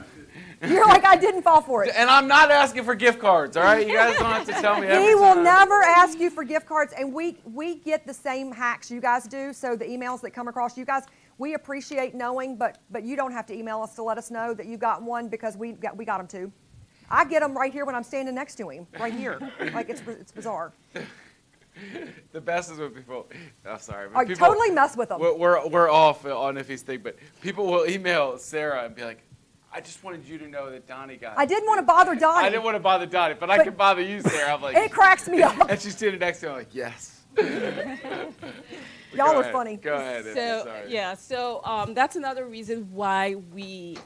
You're like, I didn't fall for it. And I'm not asking for gift cards. All right, you guys don't have to tell me every He will time. never ask you for gift cards, and we get the same hacks you guys do. So the emails that come across you guys, we appreciate knowing, but you don't have to email us to let us know that you got one, because we got them too. I get them right here when I'm standing next to him, right here. Like it's bizarre. The best is when people. Oh, sorry. I totally mess with them. We're off on Iffy's thing, but people will email Sarah and be like, "I just wanted you to know that Donnie got." I didn't want to bother Donnie. I didn't want to bother Donnie, but I But- can bother you, Sarah. I'm like, It cracks me up. and she's sitting next to me. I'm like, yes. Y'all Go are ahead. funny. Go ahead. Iffy, So sorry. yeah, so that's another reason why we,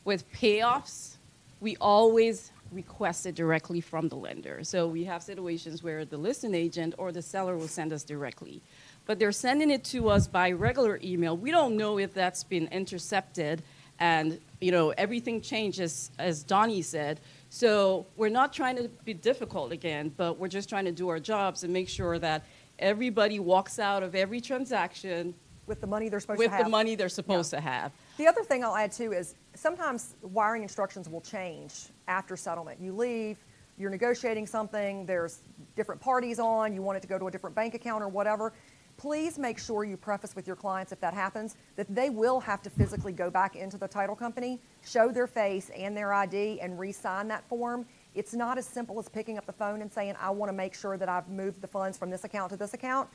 with payoffs, we always request it directly from the lender. So we have situations where the listing agent or the seller will send us directly, but they're sending it to us by regular email. We don't know if that's been intercepted, and everything changes, as Donnie said. So we're not trying to be difficult again, but we're just trying to do our jobs and make sure that everybody walks out of every transaction With the money they're supposed with to have. the money they're supposed to have. The other thing I'll add too is sometimes wiring instructions will change after settlement. You leave, you're negotiating something, there's different parties on, you want it to go to a different bank account or whatever. Please make sure you preface with your clients, if that happens, that they will have to physically go back into the title company, show their face and their ID, and re-sign that form. It's not as simple as picking up the phone and saying, I want to make sure that I've moved the funds from this account to this account.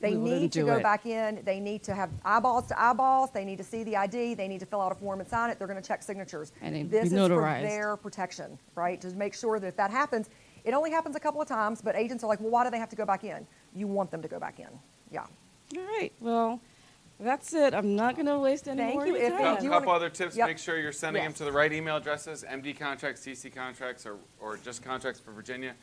They We wouldn't need to do go it. back in. They need to have eyeballs to eyeballs. They need to see the ID. They need to fill out a form and sign it. They're going to check signatures. And it'd This be is for notarized. their protection, right? To make sure that if that happens, it only happens a couple of times, but agents are like, well, why do they have to go back in? You want them to go back in. Yeah. All right, well, that's it. I'm not going to waste any Thank more you, of your Iffy. time. Do A you couple wanna- other tips. Yep. Make sure you're sending them Yes. to the right email addresses: MD contracts, CC contracts, or just contracts for Virginia.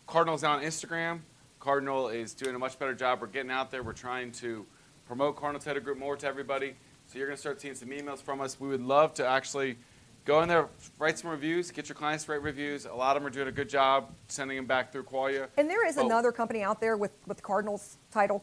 Cardinals on Instagram. Cardinal is doing a much better job. We're getting out there. We're trying to promote Cardinal Title Group more to everybody. So you're going to start seeing some emails from us. We would love to actually go in there, write some reviews, get your clients to write reviews. A lot of them are doing a good job sending them back through Qualia. And there is another company out there with Cardinal's title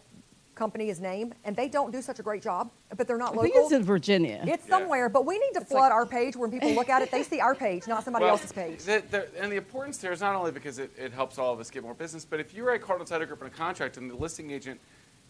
company's name, and they don't do such a great job, but they're not local. I think it's in Virginia. It's somewhere, but we need to flood our page when people look at it. They see our page, not somebody else's page. And the importance there is not only because it helps all of us get more business, but if you write Cardinal Title Group in a contract and the listing agent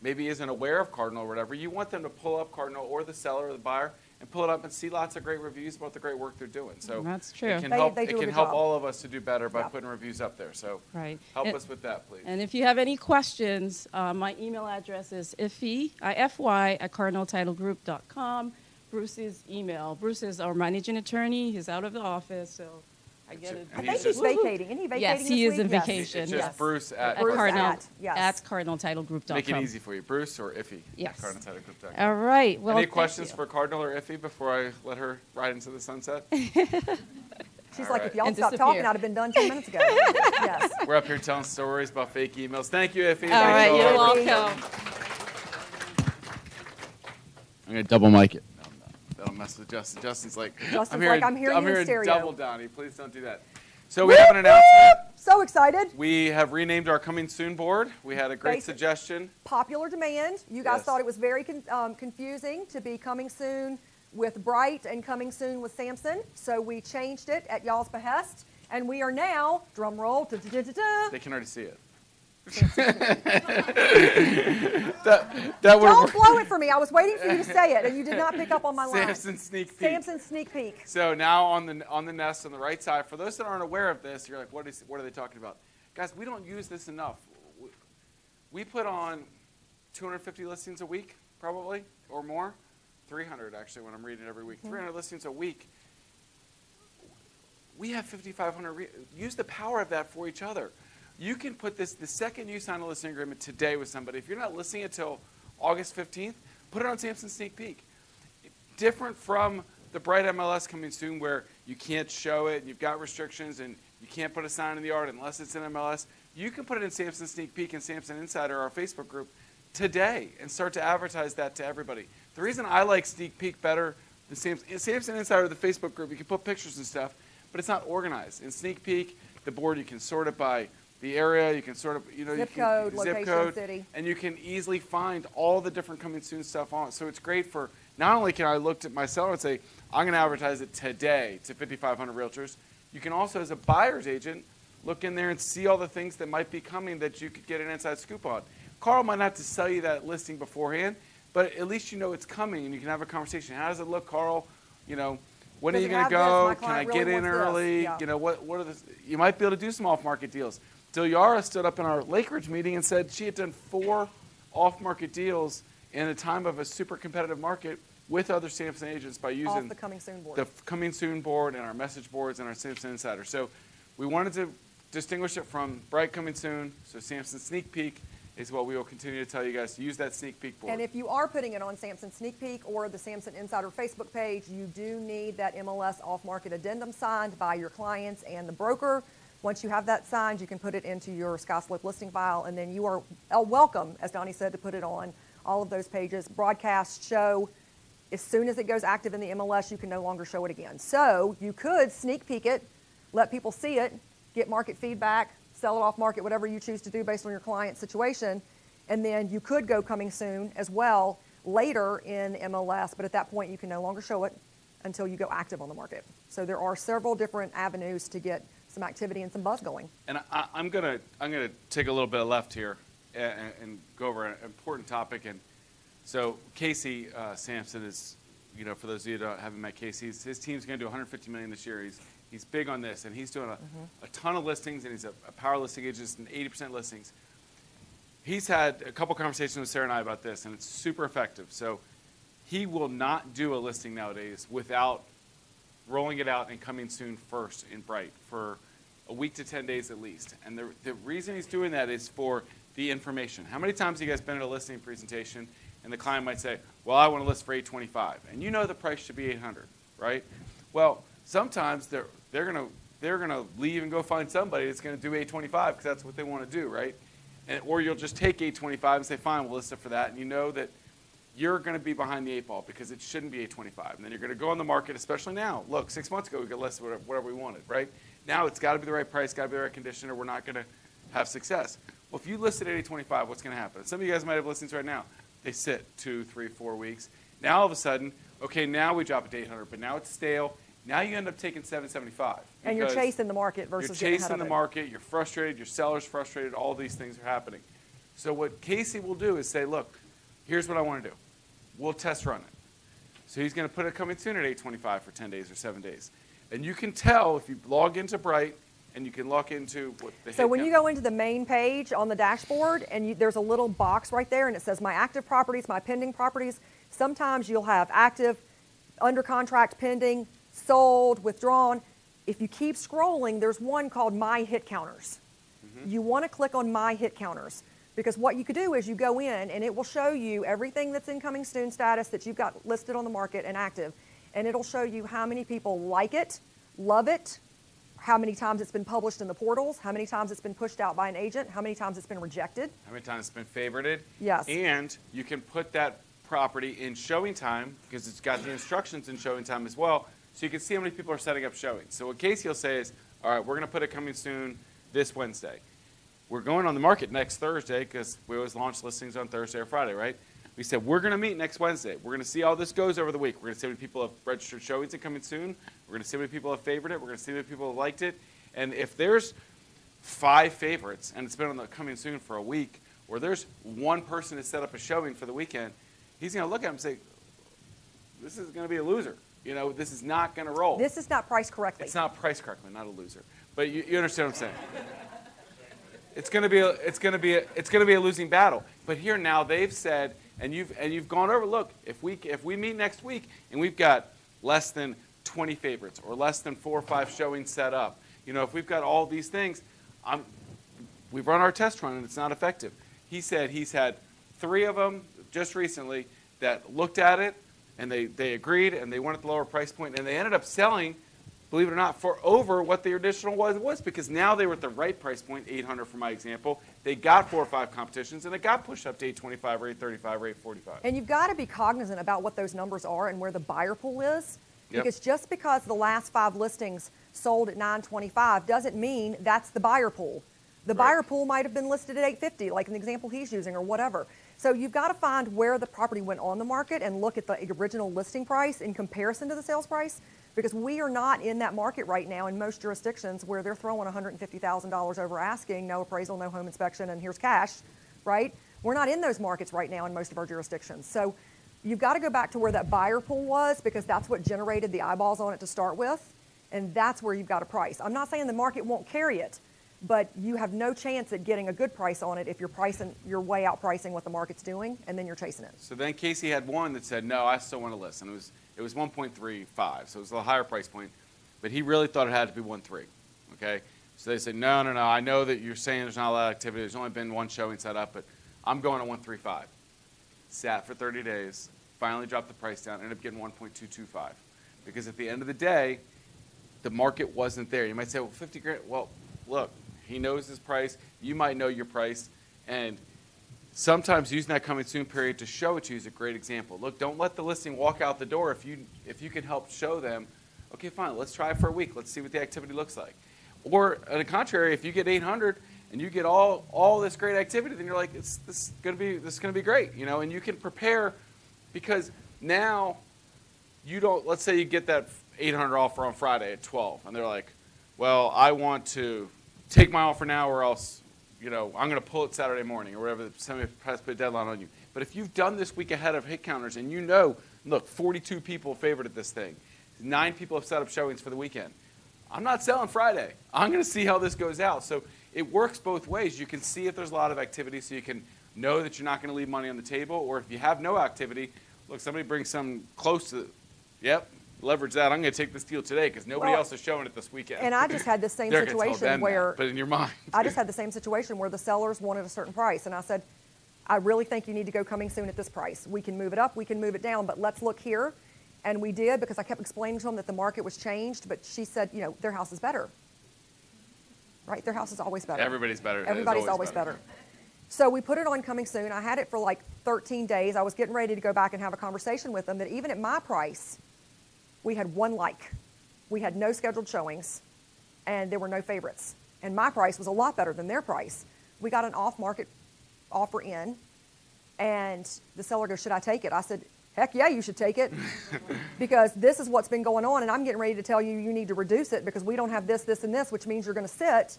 maybe isn't aware of Cardinal or whatever, you want them to pull up Cardinal or the seller or the buyer and pull it up and see lots of great reviews about the great work they're doing. So that's true. It can They help, do a it can good help job. all of us to do better by putting reviews up there. So Right. help us with that, please. And if you have any questions, my email address is ify@cardinaltitlegroup.com. Bruce's email. Bruce is our managing attorney. He's out of the office, so I get it. I think he's vacating. Isn't he vacating Yes, this he is week? in Yes. vacation. It's just Bruce at Bruce Cardinal at cardinaltitlegroup.com. Make it easy for you. Bruce or Iffy? Yes. CardinalTitleGroup.com. All right. Well, Any thank questions you. for Cardinal or Iffy before I let her ride into the sunset? She's All like, right. if y'all And stopped disappear. talking, I'd have been done 10 minutes ago. Yes. We're up here telling stories about fake emails. Thank you, Iffy. All right. Thanks, You're all. welcome. I'm going to double mic it. No, that'll mess with Justin. Justin's like, Justin's I'm like, I'm hearing you in stereo. double, Donny. Please don't do that. So we have an announcement. So excited. We have renamed our Coming Soon board. We had a great Basic. suggestion. Popular demand. You guys Yes. thought it was very confusing to be coming soon with Bright and coming soon with Samson. So we changed it at y'all's behest. And we are now, drum roll, da-da-da-da-da. They can already see it. that would Don't blow it for me. I was waiting for you to say it, and you did not pick up on my line. Samson sneak peek. Samson sneak peek. So now on the nest on the right side, for those that aren't aware of this, you're like, what are they talking about? Guys, we don't use this enough. We put on 250 listings a week, probably, or more. 300, actually, when I'm reading it every week. 300 listings a week. We have 5,500. Use the power of that for each other. You can put this, the second you sign a listing agreement today with somebody, if you're not listing it till August 15th, put it on Samson Sneak Peek. Different from the Bright MLS coming soon where you can't show it and you've got restrictions and you can't put a sign in the yard unless it's in MLS. You can put it in Samson Sneak Peek and Samson Insider, our Facebook group, today and start to advertise that to everybody. The reason I like Sneak Peek better than Samson Insider, the Facebook group, you can put pictures and stuff, but it's not organized. In Sneak Peek, the board, you can sort it by the area, you can sort of, Zip code, location, city. and you can easily find all the different coming soon stuff on it. So it's great for, not only can I look at my seller and say, I'm going to advertise it today to 5,500 realtors, you can also, as a buyer's agent, look in there and see all the things that might be coming that you could get an inside scoop on. Carl might not have to sell you that listing beforehand, but at least you know it's coming and you can have a conversation. How does it look, Carl? You know, when are Does you it going have to this? go? My Can I client get really in wants this. early? Yeah. You know, what are the, you might be able to do some off-market deals. Dilyara stood up in our Lake Ridge meeting and said she had done 4 off-market deals in a time of a super competitive market with other Samson agents by using Off the coming soon board. the Coming Soon board and our message boards and our Samson Insider. So we wanted to distinguish it from Bright Coming Soon. So Samson Sneak Peek is what we will continue to tell you guys to use that Sneak Peek board. And if you are putting it on Samson Sneak Peek or the Samson Insider Facebook page, you do need that MLS off-market addendum signed by your clients and the broker. Once you have that signed, you can put it into your SkySlope listing file, and then you are welcome, as Donny said, to put it on all of those pages. Broadcast, show. As soon as it goes active in the MLS, you can no longer show it again. So you could sneak peek it, let people see it, get market feedback, sell it off market, whatever you choose to do based on your client situation. And then you could go coming soon as well later in MLS, but at that point you can no longer show it until you go active on the market. So there are several different avenues to get some activity and some buzz going. And I'm gonna take a little bit of left here and go over an important topic. And so Casey Samson is, you know, for those of you that haven't met Casey, his team's going to do $150 million this year. He's big on this, and he's doing a ton of listings, and he's a power listing agent and 80% listings. He's had a couple conversations with Sarah and I about this, and it's super effective. So he will not do a listing nowadays without rolling it out and coming soon first in Bright for a week to 10 days at least. And the reason he's doing that is for the information. How many times have you guys been at a listing presentation and the client might say, well, I want to list for $825, and you know the price should be $800, right? Well, sometimes they're gonna leave and go find somebody that's going to do $825 because that's what they want to do, right? or you'll just take 825 and say, fine, we'll list it for that. And you know that you're going to be behind the 8 ball because it shouldn't be 825. And then you're going to go on the market, especially now. Look, 6 months ago, we could list whatever we wanted, right? Now it's got to be the right price, got to be the right condition, or we're not going to have success. Well, if you list it at 825, what's going to happen? Some of you guys might have listings right now. They sit 2, 3, 4 weeks. Now all of a sudden, okay, now we drop it to 800, but now it's stale. Now you end up taking 775. And you're chasing the market versus you're getting ahead chasing of the it. market. You're frustrated. Your seller's frustrated. All these things are happening. So what Casey will do is say, look, here's what I want to do. We'll test run it. So he's going to put it coming soon at 825 for 10 days or 7 days. And you can tell if you log into Bright and you can log into what the So when you go into the main page on the dashboard and there's a little box right there and it says my active properties, my pending properties, sometimes you'll have active, under contract, pending, sold, withdrawn. If you keep scrolling, there's one called My Hit Counters. You want to click on My Hit Counters because what you could do is you go in and it will show you everything that's incoming soon status that you've got listed on the market and active, and it'll show you how many people like it, love it, how many times it's been published in the portals, how many times it's been pushed out by an agent, how many times it's been rejected. How many times it's been favorited. Yes. And you can put that property in showing time because it's got the instructions in showing time as well. So you can see how many people are setting up showings. So what Casey will say is, all right, we're going to put it coming soon this Wednesday. We're going on the market next Thursday because we always launch listings on Thursday or Friday, right? We said, we're going to meet next Wednesday. We're going to see how this goes over the week. We're going to see how many people have registered showings and coming soon. We're going to see how many people have favored it. We're going to see how many people have liked it. And if there's 5 favorites and it's been on the coming soon for a week, or there's one person to set up a showing for the weekend, he's going to look at him and say, this is going to be a loser. You know, this is not going to roll. This is not priced correctly. It's not priced correctly, not a loser. But you understand what I'm saying. It's going to be a losing battle. But here now they've said, and you've gone over. Look, if we meet next week and we've got less than 20 favorites or less than 4 or 5 showings set up, you know, if we've got all these things, we've run our test run and it's not effective. He said he's had 3 of them just recently that looked at it and they agreed and they went at the lower price point and they ended up selling, believe it or not, for over what the additional was because now they were at the right price point, 800 for my example. They got 4 or 5 competitions and it got pushed up to 825 or 835 or 845. And you've got to be cognizant about what those numbers are and where the buyer pool is. Yep. Because just because the last 5 listings sold at 925 doesn't mean that's the buyer pool. The Right. buyer pool might have been listed at 850, like an example he's using, or whatever. So you've got to find where the property went on the market and look at the original listing price in comparison to the sales price, because we are not in that market right now in most jurisdictions where they're throwing $150,000 over asking, no appraisal, no home inspection, and here's cash, right? We're not in those markets right now in most of our jurisdictions. So you've got to go back to where that buyer pool was because that's what generated the eyeballs on it to start with, and that's where you've got to price. I'm not saying the market won't carry it, but you have no chance at getting a good price on it if you're way out pricing what the market's doing, and then you're chasing it. So then Casey had one that said, no, I still want to list. And it was 1.35, so it was a higher price point. But he really thought it had to be 1.3, okay? So they said, no, I know that you're saying there's not a lot of activity. There's only been one showing set up, but I'm going to 1.35. Sat for 30 days, finally dropped the price down, ended up getting 1.225. Because at the end of the day, the market wasn't there. You might say, well, 50 grand, well, look, he knows his price. You might know your price. And sometimes using that coming soon period to show it to you is a great example. Look, don't let the listing walk out the door if you can help show them, okay, fine, let's try it for a week. Let's see what the activity looks like. Or on the contrary, if you get 800 and you get all this great activity, then you're like, this is going to be great, you know, and you can prepare because now you don't, let's say you get that 800 offer on Friday at 12 and they're like, well, I want to take my offer now or else, you know, I'm going to pull it Saturday morning or whatever. Somebody has to put a deadline on you. But if you've done this week ahead of hit counters and you know, look, 42 people favorited this thing. 9 people have set up showings for the weekend. I'm not selling Friday. I'm going to see how this goes out. So it works both ways. You can see if there's a lot of activity so you can know that you're not going to leave money on the table. Or if you have no activity, look, somebody brings some close to, yep, leverage that. I'm going to take this deal today because nobody else is showing it this weekend. And I just had the same They're gonna tell situation them where, that, but in your mind. I just had the same situation where the sellers wanted a certain price. And I said, I really think you need to go coming soon at this price. We can move it up, we can move it down, but let's look here. And we did because I kept explaining to them that the market was changed, but she said, you know, their house is better. Right? Their house is always better. Everybody's better. Everybody's always better. So we put it on coming soon. I had it for like 13 days. I was getting ready to go back and have a conversation with them that even at my price, we had 1 like. We had no scheduled showings, and there were no favorites. And my price was a lot better than their price. We got an off-market offer in, and the seller goes, should I take it? I said, heck yeah, you should take it, because this is what's been going on, and I'm getting ready to tell you you need to reduce it because we don't have this, this, and this, which means you're going to sit.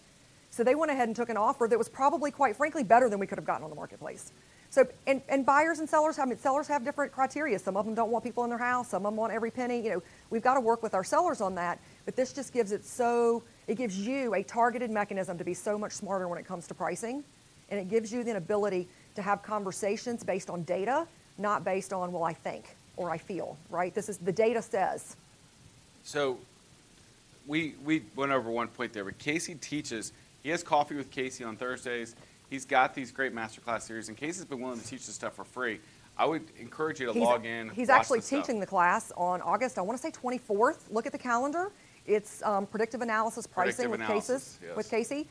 So they went ahead and took an offer that was probably, quite frankly, better than we could have gotten on the marketplace. So, and buyers and sellers, sellers have different criteria. Some of them don't want people in their house. Some of them want every penny. You know, we've got to work with our sellers on that. But this just gives it gives you a targeted mechanism to be so much smarter when it comes to pricing. And it gives you the ability to have conversations based on data, not based on, well, I think or I feel, right? This is, the data says. So we went over one point there, but Casey teaches. He has Coffee with Casey on Thursdays. He's got these great masterclass series, and Casey's been willing to teach this stuff for free. I would encourage you to log in. He's actually teaching the class on August, I want to say 24th. Look at the calendar. It's predictive analysis pricing with Casey.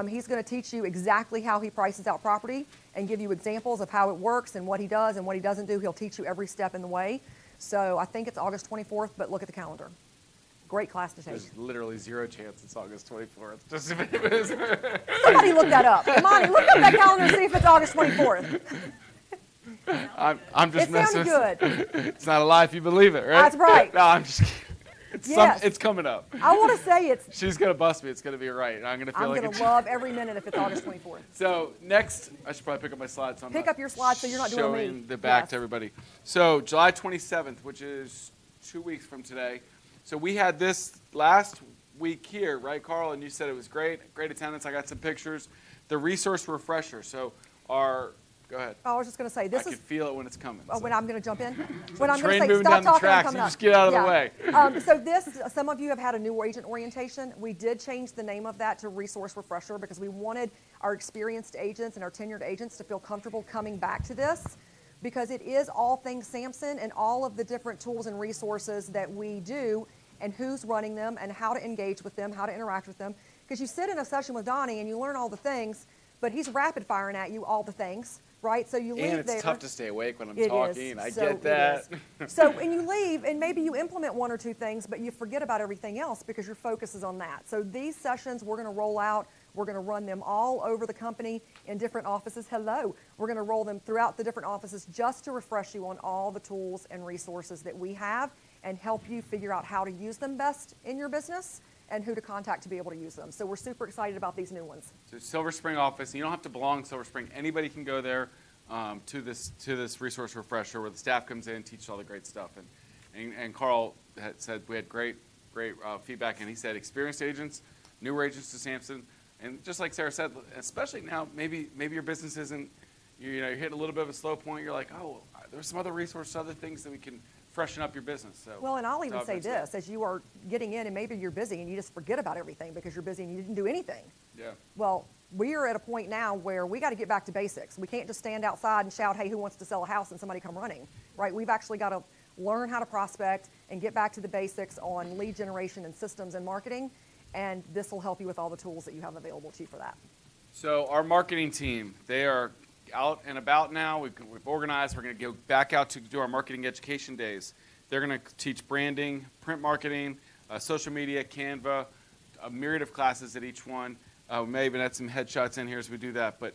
He's going to teach you exactly how he prices out property and give you examples of how it works and what he does and what he doesn't do. He'll teach you every step in the way. So I think it's August 24th, but look at the calendar. Great class to take. There's literally 0 chance it's August 24th. Just if it is. Somebody look that up. Monty, look up that calendar and see if it's August 24th. I'm just it messing sounded with good. It's not a lie if you believe it, right? That's right. No, I'm just kidding. It's coming up. I want to say it's. She's going to bust me. It's going to be right. And I'm going to feel I'm like going to love every minute if it's August 24th. So next, I should probably pick up my slides. So pick up your slides so you're not doing me. Showing the back to everybody. So July 27th, which is 2 weeks from today. So we had this last week here, right, Carl? And you said it was great. Great attendance. I got some pictures. The resource refresher. So go ahead. I was just going to say, I can feel it when it's coming. Oh, so. when I'm going to jump in? When I'm Train going to say, moving stop down the talking, tracks, I'm coming you up. just get out of the way. So some of you have had a new agent orientation. We did change the name of that to Resource Refresher because we wanted our experienced agents and our tenured agents to feel comfortable coming back to this, because it is all things Samson and all of the different tools and resources that we do and who's running them and how to engage with them, how to interact with them. Because you sit in a session with Donny and you learn all the things, but he's rapid firing at you all the things, right? So you leave there. And it's tough to stay awake when I'm It talking. is. I So get that. And you leave and maybe you implement 1 or 2 things, but you forget about everything else because your focus is on that. So these sessions we're going to roll out. We're going to run them all over the company in different offices. Hello. We're going to roll them throughout the different offices just to refresh you on all the tools and resources that we have and help you figure out how to use them best in your business and who to contact to be able to use them. So we're super excited about these new ones. So Silver Spring office. You don't have to belong to Silver Spring. Anybody can go there to this resource refresher where the staff comes in, teaches all the great stuff. And Carl had said we had great feedback, and he said experienced agents, newer agents to Samson, and just like Sarah said, especially now, maybe your business isn't, you're hitting a little bit of a slow point. You're like, oh, there's some other resources, other things that we can freshen up your business. So well, and I'll even say this, as you are getting in and maybe you're busy and you just forget about everything because you're busy and you didn't do anything. Yeah. Well, we are at a point now where we got to get back to basics. We can't just stand outside and shout, hey, who wants to sell a house, and somebody come running, right? We've actually got to learn how to prospect and get back to the basics on lead generation and systems and marketing, and this will help you with all the tools that you have available to you for that. So our marketing team, they are out and about now. We've organized. We're going to go back out to do our marketing education days. They're going to teach branding, print marketing, social media, Canva, a myriad of classes at each one. We may even add some headshots in here as we do that. But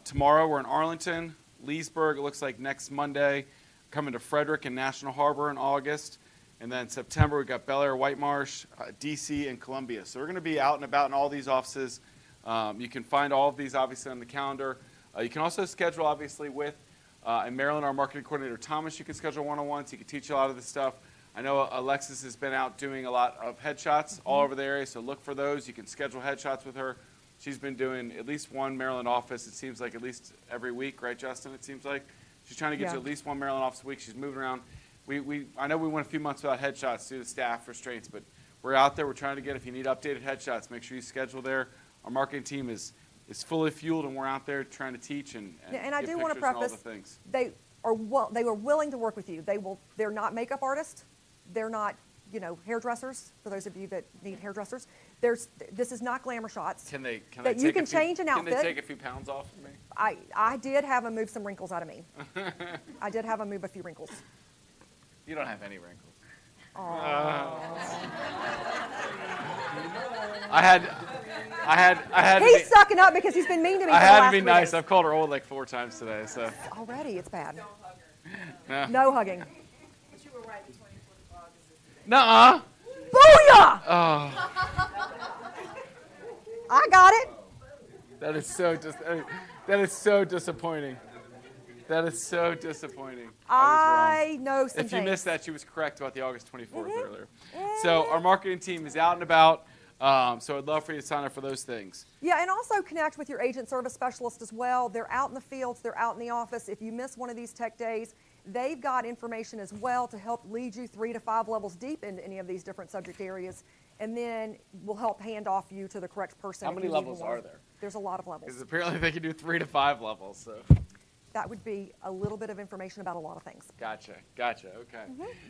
tomorrow we're in Arlington, Leesburg. It looks like next Monday. Coming to Frederick and National Harbor in August. And then September we've got Bel Air, White Marsh, DC, and Columbia. So we're going to be out and about in all these offices. You can find all of these obviously on the calendar. You can also schedule, obviously, with in Maryland, our marketing coordinator, Thomas. You can schedule one-on-ones. He can teach you a lot of this stuff. I know Alexis has been out doing a lot of headshots all over the area, so look for those. You can schedule headshots with her. She's been doing at least one Maryland office, it seems like, at least every week, right, Justin? It seems like. She's trying to get to at least one Maryland office a week. She's moving around. I know we went a few months without headshots due to staff restraints, but we're out there. We're trying to get, if you need updated headshots, make sure you schedule there. Our marketing team is fully fueled, and we're out there trying to teach and I do want to preface, they were willing to work with you. They're not makeup artists. They're not hairdressers, for those of you that need hairdressers. This is not glamour shots. Can they That you can change an Can they outfit. take a few pounds off of me? I did have him move some wrinkles out of me. I did have him move a few wrinkles. You don't have any wrinkles. I had. He's sucking up because he's been mean to me. I for the had to last be 3 nice. days. I've called her old like 4 times today, so. Already, it's bad. No. No hugging. But you were right, the 24th of August is the day. Nuh-uh. Booyah! Oh, I got it. that is so disappointing. That is so disappointing. I was wrong. I know some If you things. missed that, she was correct about the August 24th earlier. So our marketing team is out and about. So I'd love for you to sign up for those things. Yeah, and also connect with your agent service specialist as well. They're out in the fields, they're out in the office. If you miss one of these tech days, they've got information as well to help lead you 3 to 5 levels deep into any of these different subject areas, and then will help hand off you to the correct person. How if many you need levels more. are there? There's a lot of levels. Because apparently they can do 3 to 5 levels. So That would be a little bit of information about a lot of things. gotcha. Okay.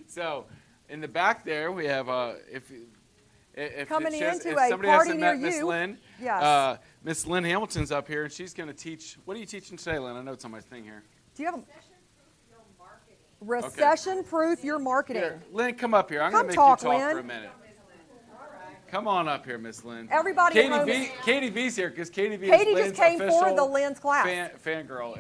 So in the back there we have if Coming it shows, into if a somebody party hasn't near met Miss you. Lynn, Yes. Miss Lynn Hamilton's up here and she's going to teach. What are you teaching today, Lynn? I know it's on my thing here. Do you have a recession-proof your marketing? Here, Lynn, come up here. I'm Come going to make talk, you talk Lynn. for a minute. Come on up here, Miss Lynn. Everybody at home is- Katie V's here because Katie V Katie is just Lynn's came for official the Lynn's class. Fangirl.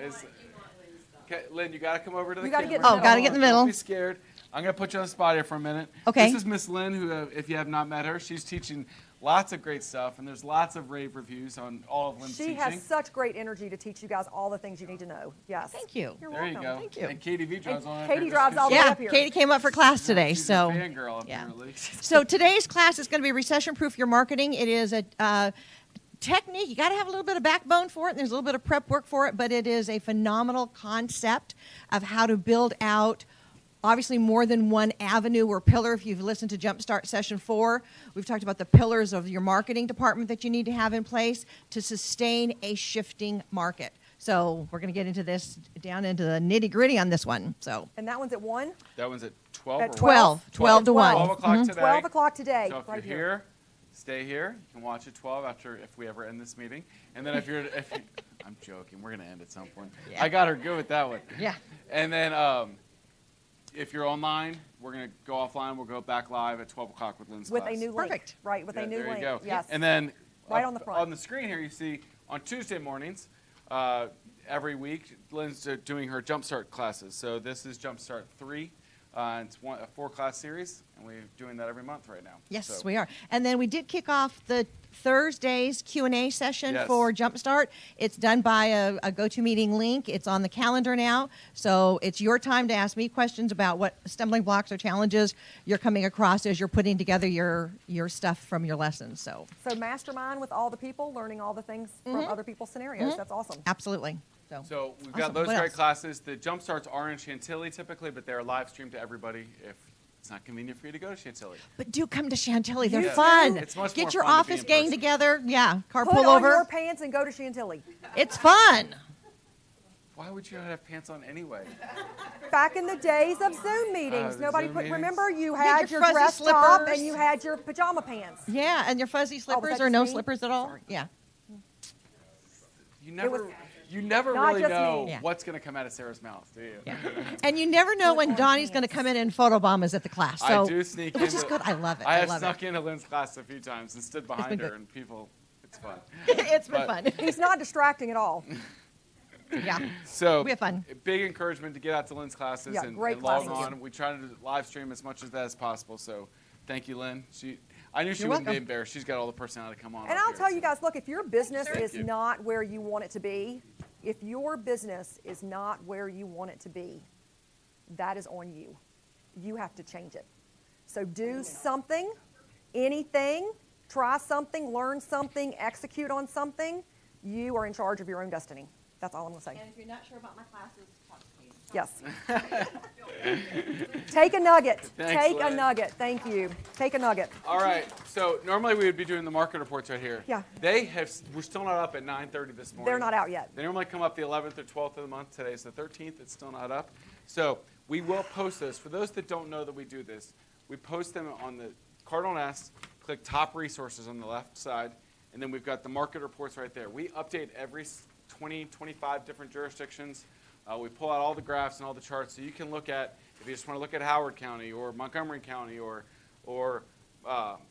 Okay, Lynn, you got to come over to the You gotta camera. get in the middle. gotta get in the middle. Don't be scared. I'm going to put you on the spot here for a minute. Okay. This is Miss Lynn, who, if you have not met her, she's teaching lots of great stuff, and there's lots of rave reviews on all of Lynn's She teaching. has such great energy to teach you guys all the things you need to know. Yes. Thank you. You're There you welcome. go. Thank you. And Katie V drives And on up Katie here drives just all the 'cause way Yeah, up here. Katie came up for class today, she's so. a fangirl, yeah. apparently. So today's class is going to be recession-proof your marketing. It is a technique. You got to have a little bit of backbone for it, and there's a little bit of prep work for it, but it is a phenomenal concept of how to build out obviously more than one avenue or pillar. If you've listened to Jumpstart Session 4, we've talked about the pillars of your marketing department that you need to have in place to sustain a shifting market. So we're going to get into this, down into the nitty-gritty on this one. So And that one's at 1? That one's at 12 At or 12 to 1. 12 o'clock today. 12 o'clock today, So if right you're here. here, stay here. You can watch at 12 after if we ever end this meeting. And then if you, I'm joking. We're gonna end at some point. Yeah. I got her good with that one. Yeah. And then if you're online, we're gonna go offline. We'll go back live at 12 o'clock with Lynn's With class. a new link. Perfect. Right, with Yeah, a new there link. you go. Yes. And then Right up on the front. on the screen here, you see on Tuesday mornings. Every week, Lynn's doing her Jumpstart classes. So this is Jumpstart 3. It's a 4-class series, and we're doing that every month right now. Yes, So- we are. And then we did kick off the Thursday's Q&A session Yes. for Jumpstart. It's done by a GoToMeeting link. It's on the calendar now. So it's your time to ask me questions about what stumbling blocks or challenges you're coming across as you're putting together your stuff from your lessons. So So mastermind with all the people, learning all the things from other people's scenarios. That's awesome. absolutely. So we've got Awesome. those What great else? classes. The Jumpstarts are in Chantilly typically, but they're live streamed to everybody if it's not convenient for you to go to Chantilly. But do come to Chantilly. They're Yeah. fun. It's much Get more your fun to be office in gang person. together. Yeah, Put carpool on your over. pants and go to Chantilly. It's fun. Why would you not have pants on anyway? Back in the days of Zoom meetings, the nobody Zoom put. meetings? Remember, you You had had your your fuzzy dress top slippers. and you had your pajama pants. Yeah, and your fuzzy slippers that or no just me? slippers at all. Yeah. You was never not really just know me. Yeah. what's going to come out of Sarah's mouth, do you? Yeah. And you never know when Donnie's going to come in and photobomb us at the class. So, I do sneak in. which is good. I love it. I I have love snuck it. into Lynn's class a few times and stood behind been her, good. and people, it's fun. It's been But- fun. He's not distracting at all. Yeah. So We have fun. Big encouragement to get out to Lynn's classes Yeah, and, great and log classes. on. We try to live stream as much of that as possible. So thank you, Lynn. I knew she You're wouldn't be welcome. embarrassed. She's got all the personality to come on. And up I'll here, tell you so- guys, look, if your business Thank is you. not where you want it to be, if your business is not where you want it to be, that is on you. You have to change it. So do something, anything, try something, learn something, execute on something. You are in charge of your own destiny. That's all I'm going to say. And if you're not sure about my classes, talk to me. Yes. Take a nugget. Thanks, Take a Lynn. nugget. Thank you. Take a nugget. All right. So normally we would be doing the market reports right here. Yeah. We're still not up at 9:30 this morning. They're not out yet. They normally come up the 11th or 12th of the month. Today's the 13th. It's still not up. So we will post those. For those that don't know that we do this, We post them on the Cardinal Nest. Click top resources on the left side, and then we've got the market reports right there. We update every 20, 25 different jurisdictions. We pull out all the graphs and all the charts, so you can look at, if you just want to look at Howard County or Montgomery County or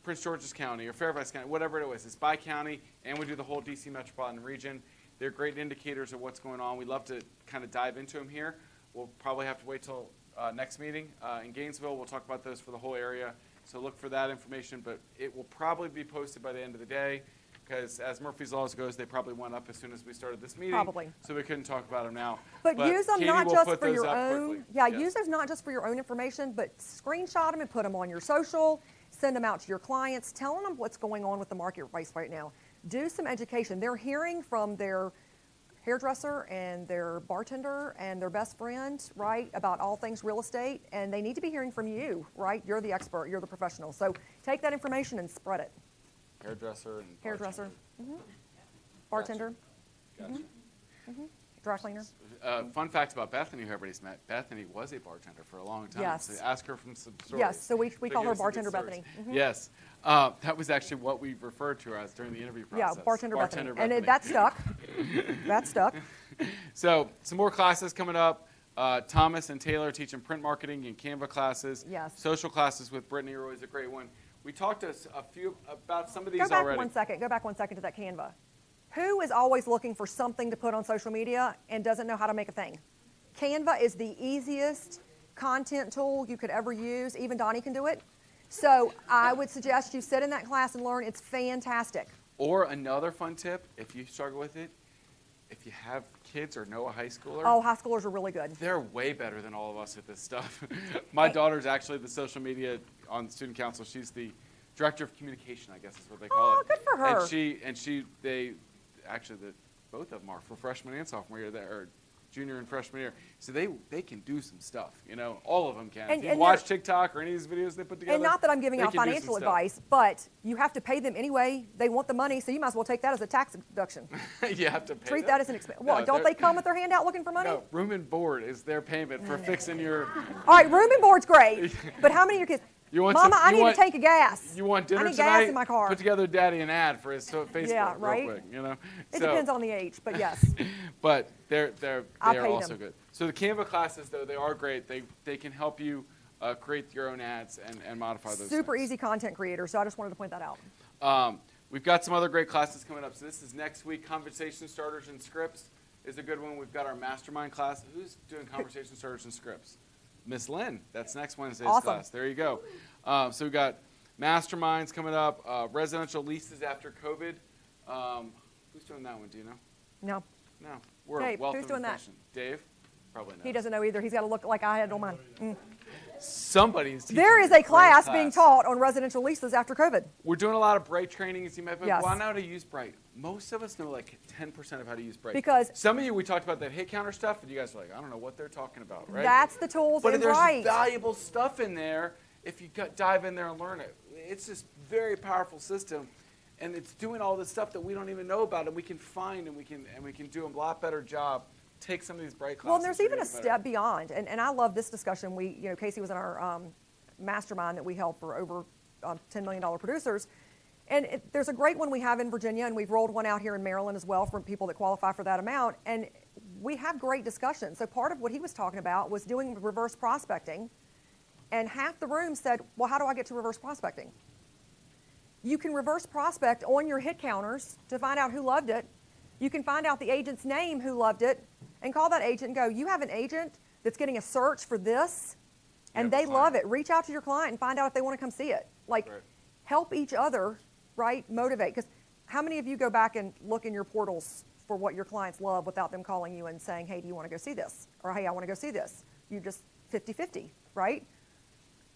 Prince George's County or Fairfax County, whatever it is. It's by county, and we do the whole DC metropolitan region. They're great indicators of what's going on. We love to kind of dive into them here. We'll probably have to wait till next meeting in Gainesville. We'll talk about those for the whole area. So look for that information, but it will probably be posted by the end of the day because as Murphy's Laws goes, they probably went up as soon as we started this meeting. Probably. So we couldn't talk about them now. But use them Katie not will just put for those your up own. quickly. Yeah, Yes. use those not just for your own information, but screenshot them and put them on your social. Send them out to your clients, telling them what's going on with the marketplace right now. Do some education. They're hearing from their hairdresser and their bartender and their best friend, right, about all things real estate, and they need to be hearing from you, right? You're the expert, you're the professional. So take that information and spread it. Hairdresser and Hairdresser, bartender, Gotcha. dry cleaner. Fun fact about Bethany, who everybody's met. Bethany was a bartender for a long time. Yes. So ask her from some stories. Yes, so we But call her here's some good Bartender stories. Bethany. Yes. That was actually what we referred to her as during the interview Yeah, process. Bartender Bethany. And Bethany. that stuck. That stuck. So some more classes coming up. Thomas and Taylor teaching print marketing and Canva classes. Yes. Social classes with Brittany are always a great one. We talked to a few about some of these Go back already. 1 second. Go back 1 second to that Canva. Who is always looking for something to put on social media and doesn't know how to make a thing? Canva is the easiest content tool you could ever use. Even Donny can do it. So I would suggest you sit in that class and learn. It's fantastic. Or another fun tip, if you struggle with it, if you have kids or know a high schooler, Oh, high schoolers are really good. they're way better than all of us at this stuff. My daughter's actually the social media on student council. She's the director of communication, I guess is what they call Oh, it. good for her. Both of them are for freshman and sophomore year, or junior and freshman year. So they can do some stuff, all of them can. And- if you and watch they're- TikTok or any of these videos they put together. And not that I'm giving they out can do some financial stuff. advice, but you have to pay them anyway. They want the money, so you might as well take that as a tax deduction. You have to pay Treat them? that as an expense. Well, No, don't they're- they come with their hand out looking for money? No, room and board is their payment for fixing your. All right, room and board's great, but how many of your kids? You want Mama, some- I you need want- a tank of gas. You want dinner I need tonight? gas in my car. Put together Daddy an ad for his Facebook Yeah, right? real quick, It So- depends on the age, but yes. But they I'll are pay also them. good. So the Canva classes, though, they are great. They can help you create your own ads and modify those. Super things. easy content creator, so I just wanted to point that out. We've got some other great classes coming up. So this is next week. Conversation starters and scripts is a good one. We've got our mastermind class. Who's doing conversation starters and scripts? Miss Lynn. That's next Wednesday's Awesome. class. There you go. So we've got masterminds coming up. Residential leases after COVID. Who's doing that one? Do you know? No, No. We're Dave, wealth who's of doing that? information. Dave? Probably not. he doesn't know either. He's got to look like I had on mine. Somebody's teaching There is this a class great being class. taught on residential leases after COVID. We're doing a lot of Bright training, as you might be Yes. well, I know how to use Bright. Most of us know like 10% of how to use Bright. Because- some of you, we talked about that hit counter stuff, and you guys are like, I don't know what they're talking about, right? That's the tools But in there's Bright. valuable stuff in there if you dive in there and learn it. It's this very powerful system, and it's doing all this stuff that we don't even know about, and we can find, and we can do a lot better job. Take some of these Bright classes. Well, and there's you're even a gonna get step better. beyond, and I love this discussion. Casey was in our mastermind that we held for over $10 million producers. And there's a great one we have in Virginia, and we've rolled one out here in Maryland as well for people that qualify for that amount. And we have great discussions. So part of what he was talking about was doing reverse prospecting. And half the room said, well, how do I get to reverse prospecting? You can reverse prospect on your hit counters to find out who loved it. You can find out the agent's name who loved it and call that agent and go, you have an agent that's getting a search for this and Yeah, they client. love it. Reach out to your client and find out if they want to come see it. Like, Right. help each other, right? Motivate. Because how many of you go back and look in your portals for what your clients love without them calling you and saying, hey, do you want to go see this? Or, hey, I want to go see this. You just 50-50, right?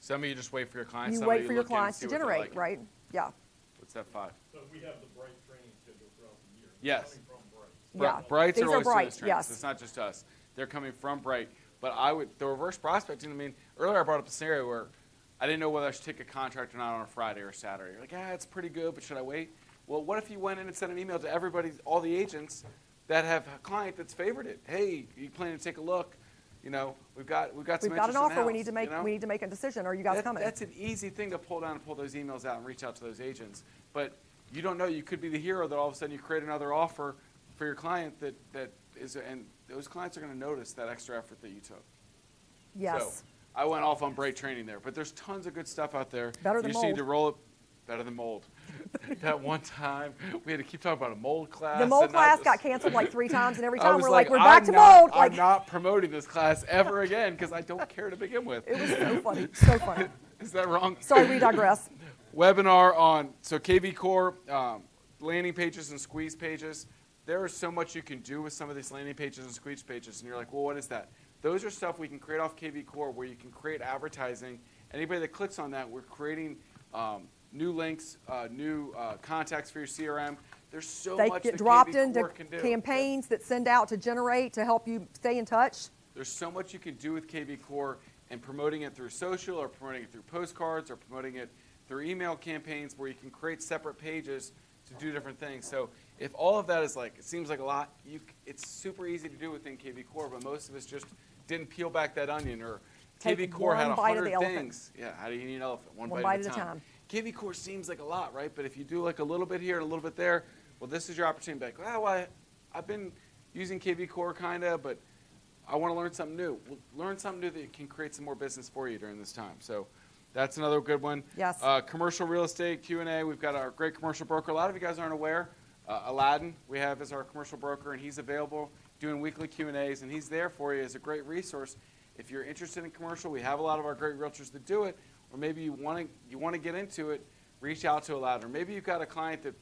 Some of you just wait for your clients. You some of wait for your look in and clients see to what they're generate, liking. right? Yeah. What's that 5? So we have the Bright training schedule throughout the year. Yes. Coming from Bright. Yeah. Brights These are are always doing Bright, this training. yes. It's not just us. They're coming from Bright. But the reverse prospecting, earlier I brought up a scenario where I didn't know whether I should take a contract or not on a Friday or Saturday. You're like, it's pretty good, but should I wait? Well, what if you went in and sent an email to all the agents that have a client that's favored it? Hey, you planning to take a look? you know, we've got some We've got interest an offer. in We need to house, make. you know? We need to make a decision. Are you guys coming? That's an easy thing to pull down and pull those emails out and reach out to those agents. But you don't know. You could be the hero that all of a sudden you create another offer for your client that is, and those clients are going to notice that extra effort that you took. Yes. So I went off on break training there, but there's tons of good stuff out there. Better than You just need mold. to roll it. Better than mold. That one time we had to keep talking about a mold class. The mold and class I got just- canceled like 3 times, and every I time was we're like, we're I'm back to not- mold. Like, I'm not promoting this class ever again because I don't care to begin with. it was so funny. So funny. Is that wrong? Sorry, we digress. Webinar on KV Core landing pages and squeeze pages. There is so much you can do with some of these landing pages and squeeze pages, and you're like, well, what is that? Those are stuff we can create off KV Core where you can create advertising. Anybody that clicks on that, we're creating new links, new contacts for your CRM. There's so They much get that dropped KV into Core can do. campaigns that send out to generate to help you stay in touch. There's so much you can do with KV Core and promoting it through social or promoting it through postcards or promoting it through email campaigns where you can create separate pages to do different things. So if all of that is like, it seems like a lot, it's super easy to do within KV Core, but most of us just didn't peel back that onion, or Take KV Core had one bite of 100 the elephant. things. Yeah, how do you eat an elephant? One One bite at a time. KV Core seems like a lot, right? But if you do like a little bit here and a little bit there, well, this is your opportunity to be like, well, I've been using KV Core kind of, but I want to learn something new. Well, learn something new that can create some more business for you during this time. So that's another good one. Yes. Commercial real estate Q&A. We've got our great commercial broker. A lot of you guys aren't aware. Aladdin, we have as our commercial broker, and he's available doing weekly Q&As, and he's there for you as a great resource. If you're interested in commercial, we have a lot of our great realtors that do it, or maybe you want to get into it, reach out to Aladdin. Or maybe you've got a client that,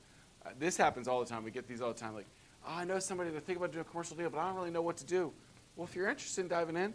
this happens all the time. We get these all the time, like, oh, I know somebody that think about doing a commercial deal, but I don't really know what to do. Well, if you're interested in diving in,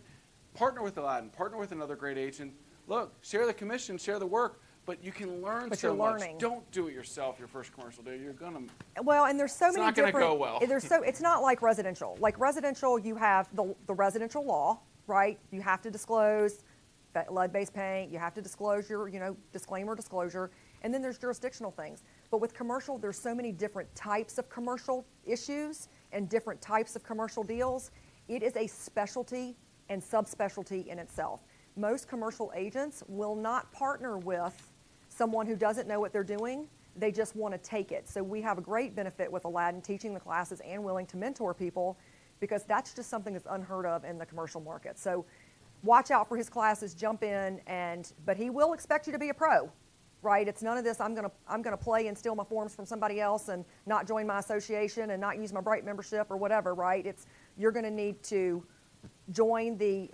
partner with Aladdin, partner with another great agent. Look, share the commission, share the work, but you can learn But so you're much. learning. Don't do it yourself your first commercial deal. You're going to. Well, and there's so It's many not gonna different. go well. It's not like residential. Like residential, you have the residential law, right? You have to disclose that lead-based paint. You have to disclose your, disclaimer, disclosure, and then there's jurisdictional things. But with commercial, there's so many different types of commercial issues and different types of commercial deals. It is a specialty and subspecialty in itself. Most commercial agents will not partner with someone who doesn't know what they're doing. They just want to take it. So we have a great benefit with Aladdin teaching the classes and willing to mentor people, because that's just something that's unheard of in the commercial market. So watch out for his classes, jump in, but he will expect you to be a pro, right? It's none of this, I'm gonna play and steal my forms from somebody else and not join my association and not use my Bright membership or whatever, right? You're gonna need to join the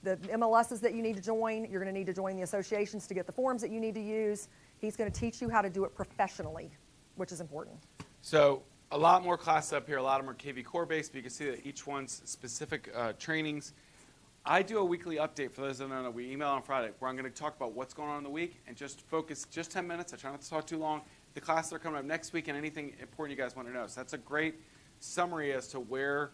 MLSs that you need to join. You're going to need to join the associations to get the forms that you need to use. He's going to teach you how to do it professionally, which is important. So a lot more classes up here. A lot of them are KV Core based, but you can see that each one's specific trainings. I do a weekly update for those that don't know. We email on Friday where I'm going to talk about what's going on in the week and just focus just 10 minutes. I try not to talk too long. The classes that are coming up next week and anything important you guys want to know. So that's a great summary as to where